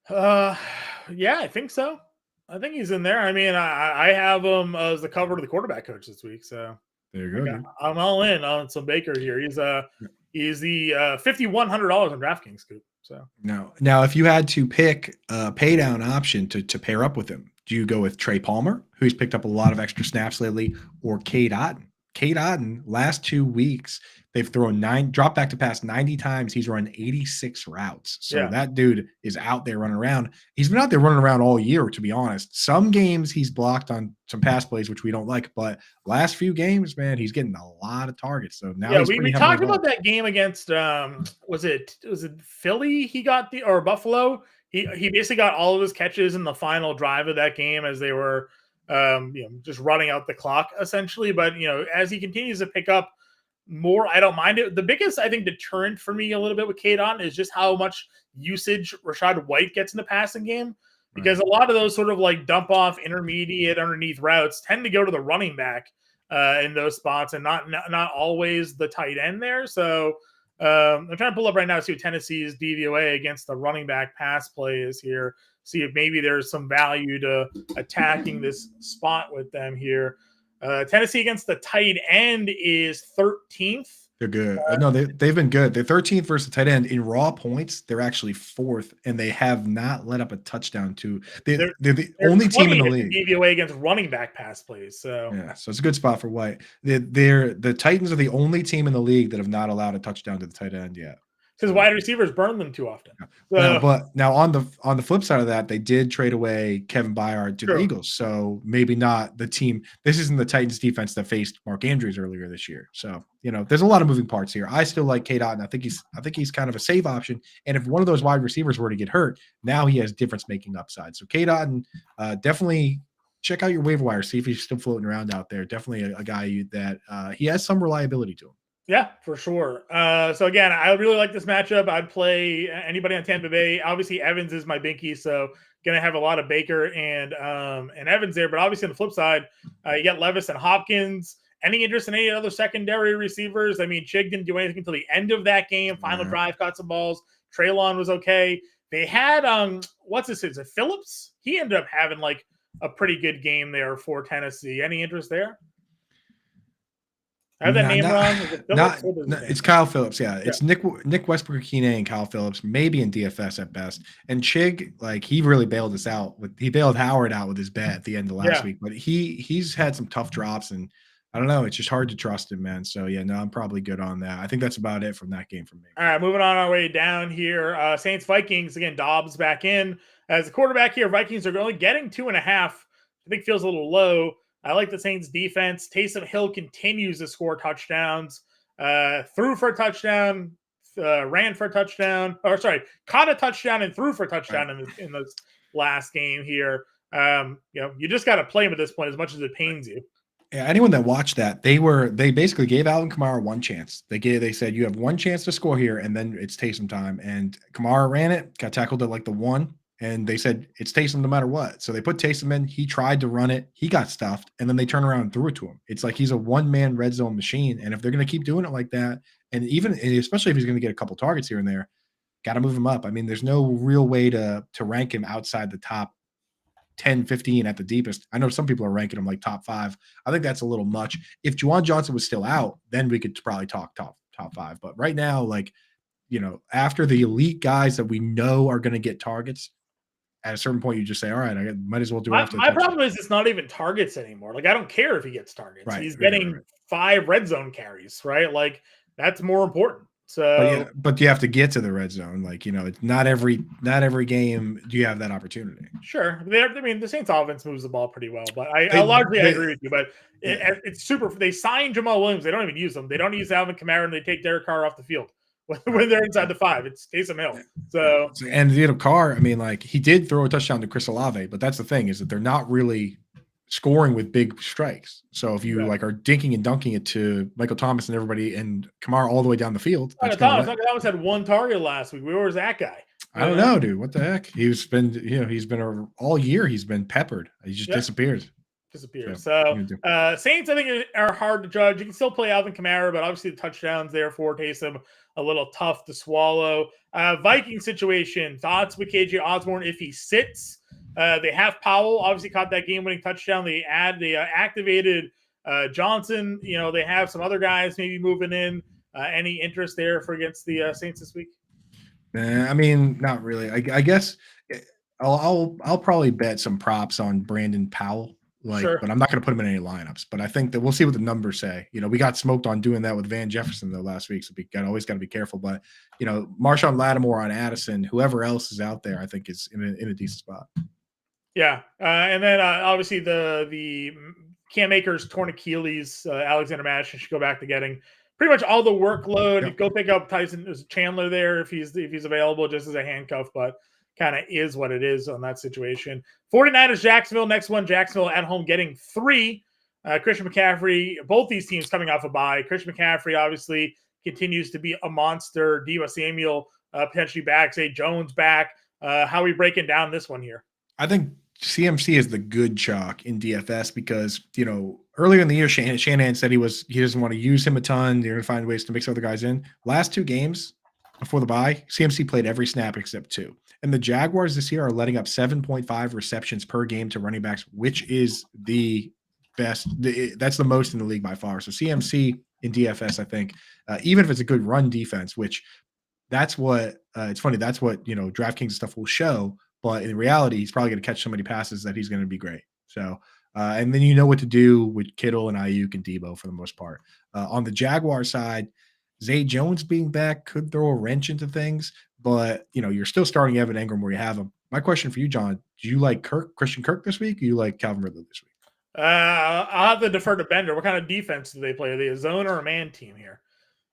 Yeah, I think so. I think he's in there. I mean, I have him as the cover to the quarterback coach this week. So there you go. I'm all in on some Baker here. He's the $5,100 on DraftKings scoop. So now, if you had to pick a pay down option to pair up with him, do you go with Trey Palmer, who's picked up a lot of extra snaps lately, or Cade Otton? Cade Otton, last 2 weeks, they've thrown dropped back to pass 90 times. He's run 86 routes. So that dude is out there running around. He's been out there running around all year, to be honest. Some games he's blocked on some pass plays, which we don't like, but last few games, man, he's getting a lot of targets. So now we talked about that game against was it Philly? He got or Buffalo. He basically got all of his catches in the final drive of that game as they were just running out the clock essentially. But as he continues to pick up more, I don't mind it. The biggest, I think, deterrent for me a little bit with Cade Otton is just how much usage Rachaad White gets in the passing game, because a lot of those sort of like dump off intermediate underneath routes tend to go to the running back in those spots and not always the tight end there. So I'm trying to pull up right now to see what Tennessee's DVOA against the running back pass play is here. See if maybe there's some value to attacking this spot with them here. Tennessee against the tight end is 13th. They're good. No, they've been good. They're 13th versus the tight end. In raw points, they're actually 4th, and they have not let up a touchdown to. They're the only team in the league. DVOA against running back pass plays. So yeah, so it's a good spot for White. The Titans are the only team in the league that have not allowed a touchdown to the tight end yet. Because wide receivers burn them too often. But now on the flip side of that, they did trade away Kevin Byard to the Eagles. So maybe not the team. This isn't the Titans defense that faced Mark Andrews earlier this year. So, there's a lot of moving parts here. I still like K-Dot, and I think he's kind of a safe option. And if one of those wide receivers were to get hurt, now he has difference-making upside. So K-Dot, and definitely check out your waiver wire, see if he's still floating around out there. Definitely a guy that he has some reliability to him. Yeah, for sure. So again, I really like this matchup. I'd play anybody on Tampa Bay. Obviously, Evans is my binky, so gonna have a lot of Baker and Evans there. But obviously, on the flip side, you got Levis and Hopkins. Any interest in any other secondary receivers? I mean, Chig didn't do anything until the end of that game. Final drive, caught some balls. Treylon was okay. They had what's this? Is it Phillips? He ended up having like a pretty good game there for Tennessee. Any interest there? I have that name wrong. It's Kyle Phillips. Yeah, it's Nick Westbrook-Ikine and Kyle Phillips, maybe in DFS at best. And Chig, like he really bailed us out. He bailed Howard out with his bet at the end of last week. But he's had some tough drops, and I don't know. It's just hard to trust him, man. So yeah, no, I'm probably good on that. I think that's about it from that game for me. All right, moving on our way down here. Saints Vikings again. Dobbs back in as a quarterback here. Vikings are only getting 2.5. I think feels a little low. I like the Saints defense. Taysom Hill continues to score touchdowns. Threw for a touchdown, ran for a touchdown, caught a touchdown and threw for a touchdown in this last game here. You just got to play him at this point as much as it pains you. Yeah, anyone that watched that, they basically gave Alvin Kamara one chance. They said you have one chance to score here, and then it's Taysom time. And Kamara ran it, got tackled at like the 1. And they said it's Taysom no matter what. So they put Taysom in. He tried to run it. He got stuffed. And then they turned around and threw it to him. It's like he's a one-man red zone machine. And if they're going to keep doing it like that, and especially if he's going to get a couple targets here and there, got to move him up. I mean, there's no real way to rank him outside the top 10, 15 at the deepest. I know some people are ranking him like top 5. I think that's a little much. If Juwan Johnson was still out, then we could probably talk top 5. But right now, after the elite guys that we know are going to get targets, at a certain point, you just say, all right, I might as well do it after. My problem is it's not even targets anymore. Like, I don't care if he gets targets. Right, he's getting 5 red zone carries, right? Like, that's more important. So, but you have to get to the red zone. Like, it's not every game do you have that opportunity. Sure. The Saints offense moves the ball pretty well, but I largely agree with you. But it's super. They signed Jamal Williams. They don't even use them. They don't use Alvin Kamara, and they take Derek Carr off the field. When they're inside the 5, it's Taysom Hill. So and Carr, I mean, like he did throw a touchdown to Chris Olave, but that's the thing is that they're not really scoring with big strikes. So if you are dinking and dunking it to Michael Thomas and everybody and Kamara all the way down the field, Thomas had 1 target last week. Where was that guy? I don't know, dude. What the heck? He's been all year. He's been peppered. He just disappears. So Saints, I think, are hard to judge. You can still play Alvin Kamara, but obviously the touchdowns there for Taysom a little tough to swallow. Viking situation, thoughts with KJ Osborne if he sits. They have Powell, obviously caught that game-winning touchdown. They activated Johnson. They have some other guys maybe moving in. Any interest there for against the Saints this week? I mean, not really. I guess I'll probably bet some props on Brandon Powell. But I'm not going to put him in any lineups. But I think that we'll see what the numbers say. We got smoked on doing that with Van Jefferson though last week, so we always got to be careful. But Marshawn Lattimore on Addison, whoever else is out there, I think is in a decent spot. Yeah, and then obviously the Cam Akers torn Achilles, Alexander Madison should go back to getting pretty much all the workload. Yep. Go pick up Tyson Chandler there if he's available, just as a handcuff, but kind of is what it is on that situation. 49ers, Jacksonville. Next one, Jacksonville at home getting 3. Christian McCaffrey, both these teams coming off a bye. Christian McCaffrey obviously continues to be a monster. Deebo Samuel potentially back. Zay Jones back. How are we breaking down this one here? I think CMC is the good chalk in DFS because, earlier in the year, Shanahan said he doesn't want to use him a ton. They're going to find ways to mix other guys in. Last 2 games before the bye, CMC played every snap except 2. And the Jaguars this year are letting up 7.5 receptions per game to running backs, which is the best. That's the most in the league by far. So CMC in DFS, I think, even if it's a good run defense, which that's what it's funny. That's what DraftKings and stuff will show. But in reality, he's probably going to catch so many passes that he's going to be great. So, and then what to do with Kittle and Ayuk and Debo for the most part. On the Jaguar side, Zay Jones being back could throw a wrench into things, but you're still starting Evan Engram where you have him. My question for you, John: do you like Christian Kirk this week? Or do you like Calvin Ridley this week? I'll have to defer to Bender. What kind of defense do they play? Are they a zone or a man team here?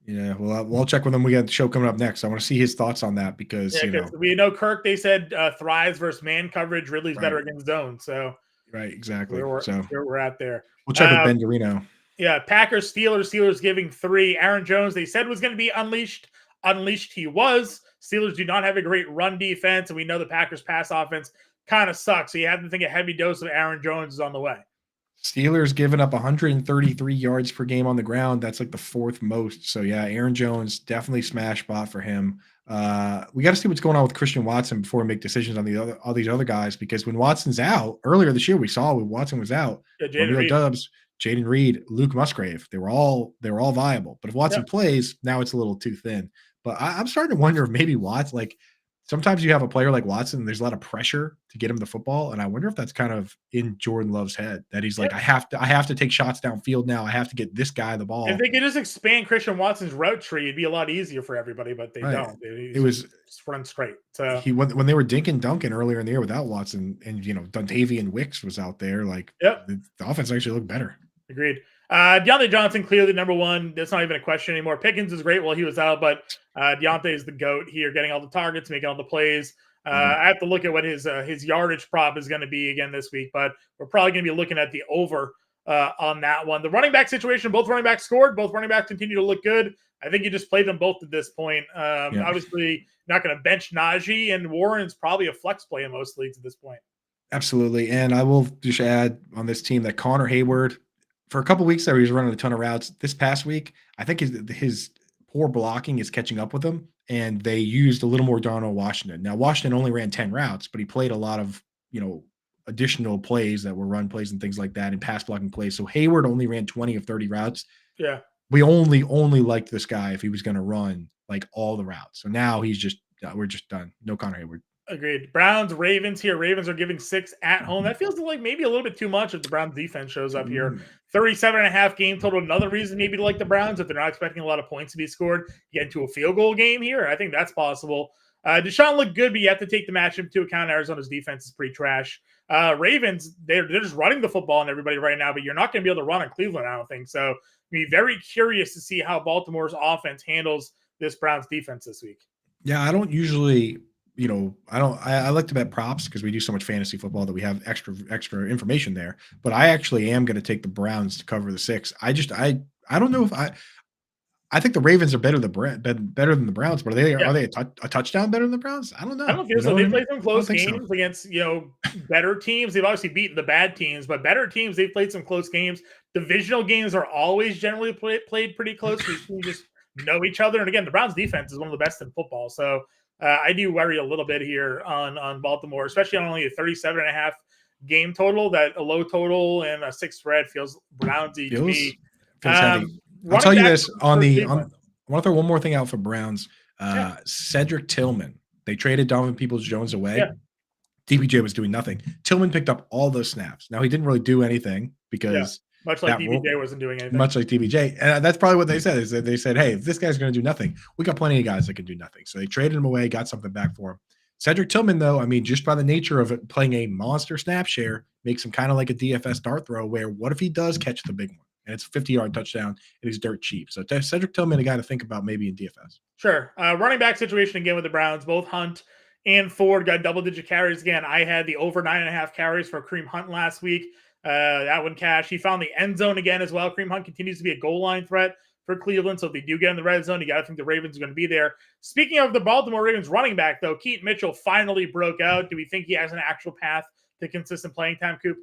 Yeah, well, we'll check with him. We got the show coming up next. I want to see his thoughts on that because we know Kirk. They said thrives versus man coverage. Ridley's right. better against zone. So right, exactly. So we're at there. We'll check with Ben Dorino. Yeah, Packers, Steelers giving 3. Aaron Jones, they said was going to be unleashed. Unleashed he was. Steelers do not have a great run defense, and we know the Packers pass offense kind of sucks. So you have to think a heavy dose of Aaron Jones is on the way. Steelers giving up 133 yards per game on the ground. That's like the 4th most. So yeah, Aaron Jones definitely smash spot for him. We got to see what's going on with Christian Watson before we make decisions on all these other guys, because when Watson's out earlier this year, we saw when Watson was out, Dobbs, Jaden Reed, Luke Musgrave, they were all viable. But if Watson plays, now it's a little too thin. But I'm starting to wonder if maybe Watson, sometimes you have a player like Watson, and there's a lot of pressure to get him the football, and I wonder if that's kind of in Jordan Love's head, that he's like, I have to take shots downfield now. I have to get this guy the ball. If they could just expand Christian Watson's route tree, it'd be a lot easier for everybody, but they don't. It was just run straight. So when they were dinking Duncan earlier in the year without Watson, and Dontavian Wicks was out there, the offense actually looked better. Agreed. Deontay Johnson, clearly number 1. That's not even a question anymore. Pickens is great while he was out, but Deontay is the GOAT here, getting all the targets, making all the plays. I have to look at what his yardage prop is going to be again this week, but we're probably going to be looking at the over on that one. The running back situation, both running backs scored. Both running backs continue to look good. I think you just play them both at this point. Obviously, not going to bench Najee, and Warren's probably a flex play in most leagues at this point. Absolutely. And I will just add on this team that Connor Hayward, for a couple of weeks there, he was running a ton of routes. This past week, I think his poor blocking is catching up with him, and they used a little more Darnell Washington. Now, Washington only ran 10 routes, but he played a lot of, additional plays that were run plays and things like that, and pass blocking plays. So Hayward only ran 20 of 30 routes. Yeah. We only liked this guy if he was going to run all the routes. So now we're just done. No Connor Hayward. Agreed. Browns, Ravens here. Ravens are giving 6 at home. That feels like maybe a little bit too much if the Browns defense shows up here. 37.5 game total. Another reason maybe to like the Browns, if they're not expecting a lot of points to be scored, you get into a field goal game here. I think that's possible. Deshaun looked good, but you have to take the matchup into account. Arizona's defense is pretty trash. Ravens, they're just running the football on everybody right now, but you're not going to be able to run on Cleveland, I don't think. So be very curious to see how Baltimore's offense handles this Browns defense this week. Yeah, I don't usually I like to bet props because we do so much fantasy football that we have extra information there. But I actually am going to take the Browns to cover the 6. I don't know if I think the Ravens are better than the Browns, but are they a touchdown better than the Browns? I don't know. I don't feel so. They played some close games against better teams. They've obviously beaten the bad teams, but better teams, they've played some close games. Divisional games are always generally played pretty close. These teams just know each other. And again, the Browns defense is one of the best in football. So I do worry a little bit here on Baltimore, especially on only a 37.5 game total. That a low total and a 6 spread feels Brownsy to me. I'll tell you this I want to throw one more thing out for Browns. Cedric Tillman. They traded Donovan Peoples-Jones away. Yeah. DPJ was doing nothing. Tillman picked up all those snaps. Now he didn't really do anything because much like DBJ wasn't doing anything. Much like DBJ. And that's probably what they said, is that they said, hey, if this guy's going to do nothing, we got plenty of guys that can do nothing. So they traded him away, got something back for him. Cedric Tillman, though, just by the nature of it, playing a monster snap share, makes him kind of like a DFS dart throw, where what if he does catch the big one? And it's a 50-yard touchdown, and he's dirt cheap. So Cedric Tillman, a guy to think about maybe in DFS. Sure. Running back situation again with the Browns. Both Hunt and Ford got double-digit carries again. I had the over 9.5 carries for Kareem Hunt last week. That one cashed. He found the end zone again as well. Kareem Hunt continues to be a goal line threat for Cleveland. So if they do get in the red zone, you got to think the Ravens are going to be there. Speaking of the Baltimore Ravens running back, though, Keaton Mitchell finally broke out. Do we think he has an actual path to consistent playing time, Coop?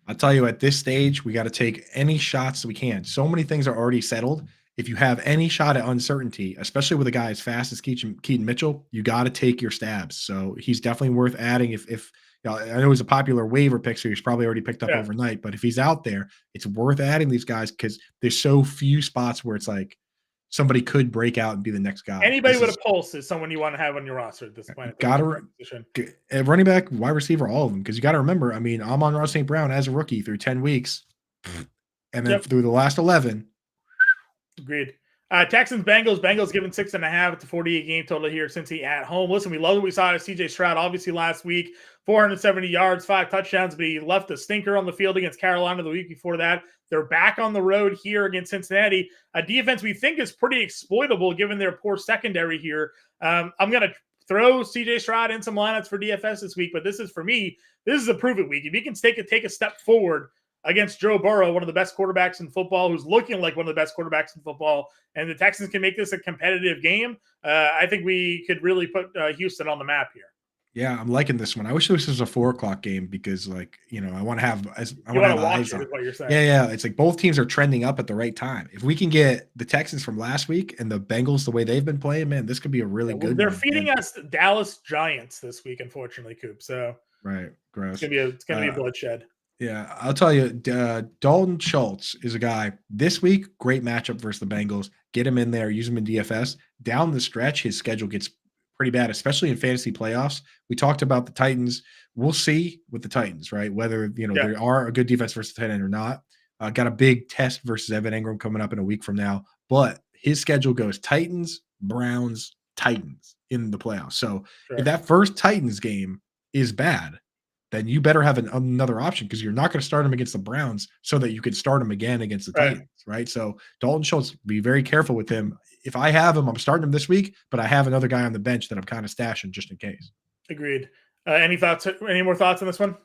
I'll tell you, at this stage, we got to take any shots we can. So many things are already settled. If you have any shot at uncertainty, especially with a guy as fast as Keaton Mitchell, you got to take your stabs. So he's definitely worth adding. If I know he's a popular waiver pick, so he's probably already picked up overnight. But if he's out there, it's worth adding these guys because there's so few spots where it's like somebody could break out and be the next guy. Anybody with a pulse is someone you want to have on your roster at this point. Got to running back, wide receiver, all of them. Because you got to remember, I mean, Amon-Ra St. Brown as a rookie through 10 weeks, and then through the last 11. Agreed. Texans, Bengals given 6.5 at the 48 game total here since he at home. Listen, we love what we saw of CJ Stroud, obviously last week, 470 yards, 5 touchdowns, but he left a stinker on the field against Carolina the week before that. They're back on the road here against Cincinnati, a defense we think is pretty exploitable given their poor secondary here. I'm going to throw CJ Stroud in some lineups for DFS this week, but this is, for me, this is a prove-it week. If he can take a step forward against Joe Burrow, one of the best quarterbacks in football, who's looking like one of the best quarterbacks in football, and the Texans can make this a competitive game, I think we could really put Houston on the map here. Yeah, I'm liking this one. I wish this was a 4:00 game because, like, you know, I want to have eyes on. What you're saying. Yeah. It's like both teams are trending up at the right time. If we can get the Texans from last week and the Bengals the way they've been playing, man, this could be a really good. They're feeding us Dallas Giants this week, unfortunately, Coop. So right, gross. It's gonna be a bloodshed. Yeah, I'll tell you, Dalton Schultz is a guy this week. Great matchup versus the Bengals. Get him in there, use him in DFS. Down the stretch, his schedule gets pretty bad, especially in fantasy playoffs. We talked about the Titans. We'll see with the Titans, right? Whether they are a good defense versus the tight end or not. Got a big test versus Evan Engram coming up in a week from now. But his schedule goes Titans, Browns, Titans in the playoffs. So if that first Titans game is bad, then you better have another option because you're not going to start him against the Browns so that you can start him again against the Titans, right? So Dalton Schultz, be very careful with him. If I have him, I'm starting him this week, but I have another guy on the bench that I'm kind of stashing just in case. Agreed. Any thoughts? Any more thoughts on this one?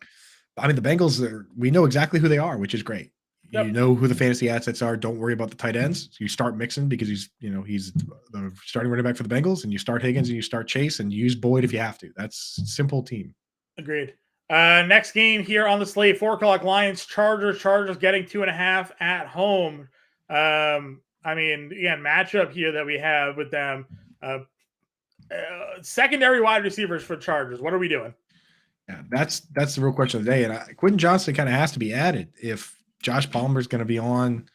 I mean, the Bengals, we know exactly who they are, which is great. Yep. You know who the fantasy assets are. Don't worry about the tight ends. So you start Mixon because he's the starting running back for the Bengals, and you start Higgins and you start Chase and you use Boyd if you have to. That's simple team. Agreed. Next game here on the slate, 4:00 Lions, Chargers getting 2.5 at home. I mean, again, matchup here that we have with them. Secondary wide receivers for Chargers. What are we doing? Yeah, that's the real question of the day. And Quentin Johnson kind of has to be added if Josh Palmer's going to be on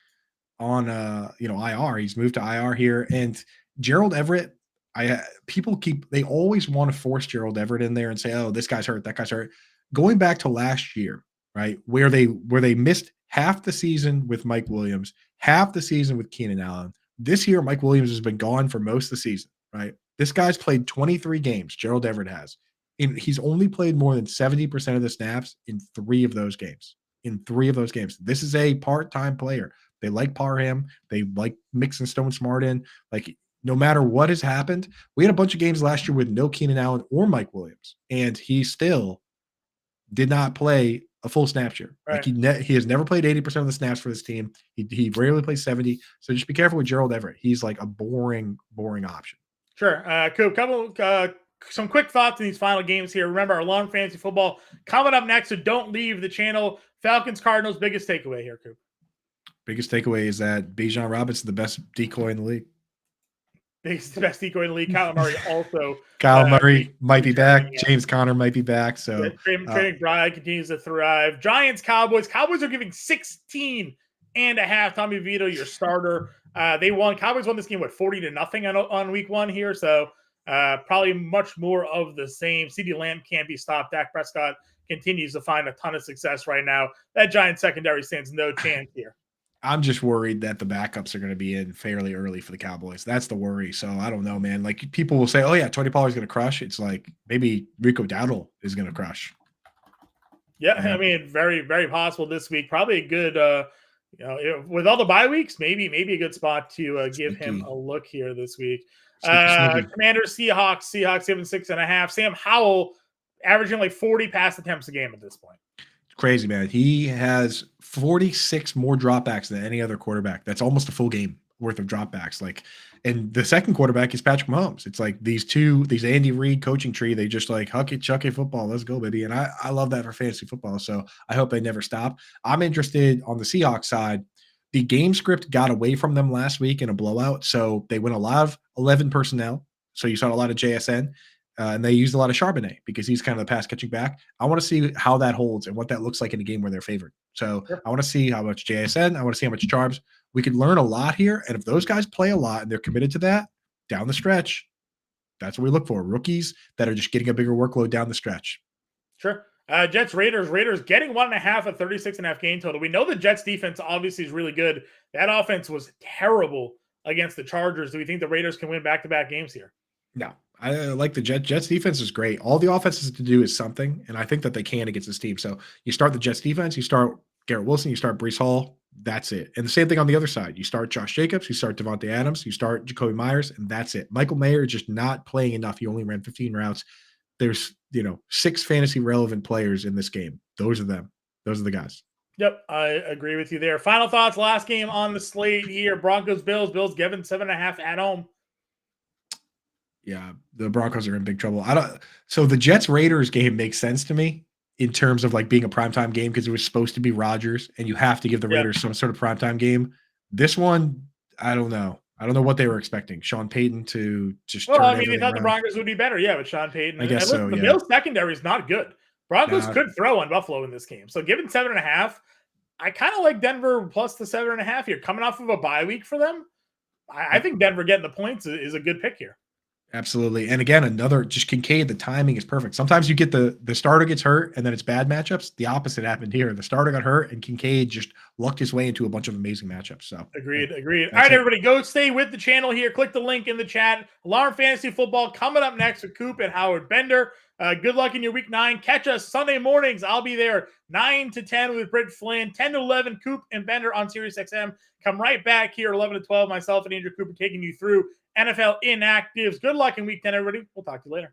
IR. He's moved to IR here, and Gerald Everett. They always want to force Gerald Everett in there and say, "Oh, this guy's hurt, that guy's hurt." Going back to last year, right, where they missed half the season with Mike Williams, half the season with Keenan Allen. This year, Mike Williams has been gone for most of the season, right? This guy's played 23 games. Gerald Everett has. And he's only played more than 70% of the snaps in 3 of those games. This is a part-time player. They like Parham. They like mixing Stone Smart in. Like, no matter what has happened, we had a bunch of games last year with no Keenan Allen or Mike Williams, and he still did not play a full snap share. Right. Like he has never played 80% of the snaps for this team. He rarely plays 70. So just be careful with Gerald Everett. He's like a boring option. Sure. Cool. Some quick thoughts in these final games here. Remember, our long fantasy football coming up next, so don't leave the channel. Falcons, Cardinals, biggest takeaway here, Coop. Biggest takeaway is that Bijan Robinson, the best decoy in the league. The best decoy in the league. Kyle Murray also. Kyle Murray might be back. James Conner might be back. So Trey McBride continues to thrive. Giants, Cowboys. Cowboys are giving 16.5. Tommy Vito, your starter. They won. Cowboys won this game, 40-0 on week 1 here. So probably much more of the same. CeeDee Lamb can't be stopped. Dak Prescott continues to find a ton of success right now. That Giants secondary stands no chance here. I'm just worried that the backups are going to be in fairly early for the Cowboys. That's the worry. So I don't know, man. Like, people will say, "Oh yeah, Tony Pollard's going to crush." It's like maybe Rico Dowdle is going to crush. Yeah, I mean, very, very possible this week. Probably a good, with all the bye weeks, maybe a good spot to give him a look here this week. Commanders, Seahawks given 6.5. Sam Howell averaging like 40 pass attempts a game at this point. Crazy, man. He has 46 more dropbacks than any other quarterback. That's almost a full game worth of dropbacks. Like, And the second quarterback is Patrick Mahomes. It's like these Andy Reid coaching tree, they just like huck it, chuck it football. Let's go, baby. And I love that for fantasy football. So I hope they never stop. I'm interested on the Seahawks side. The game script got away from them last week in a blowout. So they went a lot of 11 personnel. So you saw a lot of JSN. And they used a lot of Charbonnet because he's kind of the pass catching back. I want to see how that holds and what that looks like in a game where they're favored. So Sure. I want to see how much JSN. I want to see how much Charbs. We could learn a lot here. And if those guys play a lot and they're committed to that down the stretch, that's what we look for. Rookies that are just getting a bigger workload down the stretch. Sure. Jets, Raiders getting 1.5 at 36.5 game total. We know the Jets defense obviously is really good. That offense was terrible against the Chargers. Do we think the Raiders can win back-to-back games here? No, I like the Jets defense is great. All the offenses to do is something, and I think that they can against this team. So you start the Jets defense, you start Garrett Wilson, you start Breece Hall. That's it. And the same thing on the other side. You start Josh Jacobs, you start Devontae Adams, you start Jacoby Myers, and that's it. Michael Mayer is just not playing enough. He only ran 15 routes. There's 6 fantasy relevant players in this game. Those are them. Those are the guys. Yep, I agree with you there. Final thoughts. Last game on the slate here: Broncos, Bills. Bills given 7.5 at home. Yeah, the Broncos are in big trouble. So the Jets Raiders game makes sense to me in terms of like being a primetime game because it was supposed to be Rodgers, and you have to give the Raiders some sort of primetime game. This one, I don't know. I don't know what they were expecting. Sean Payton to just. Well, I mean, they thought the Broncos would be better. Yeah, with Sean Payton. I guess so. The Yeah. Bills secondary is not good. Broncos could throw on Buffalo in this game. So given 7.5, I kind of like Denver plus the 7.5 here. Coming off of a bye week for them, I think Denver getting the points is a good pick here. Absolutely. And again, another just Kincaid, the timing is perfect. Sometimes you get the starter gets hurt and then it's bad matchups. The opposite happened here. The starter got hurt and Kincaid just lucked his way into a bunch of amazing matchups. So agreed. All right, everybody, go stay with the channel here. Click the link in the chat. Alarm Fantasy Football coming up next with Coop and Howard Bender. Good luck in your week 9. Catch us Sunday mornings. I'll be there 9 to 10 with Britt Flynn, 10 to 11 Coop and Bender on Sirius XM. Come right back here 11 to 12. Myself and Andrew Cooper taking you through NFL inactives. Good luck in week 10, everybody. We'll talk to you later.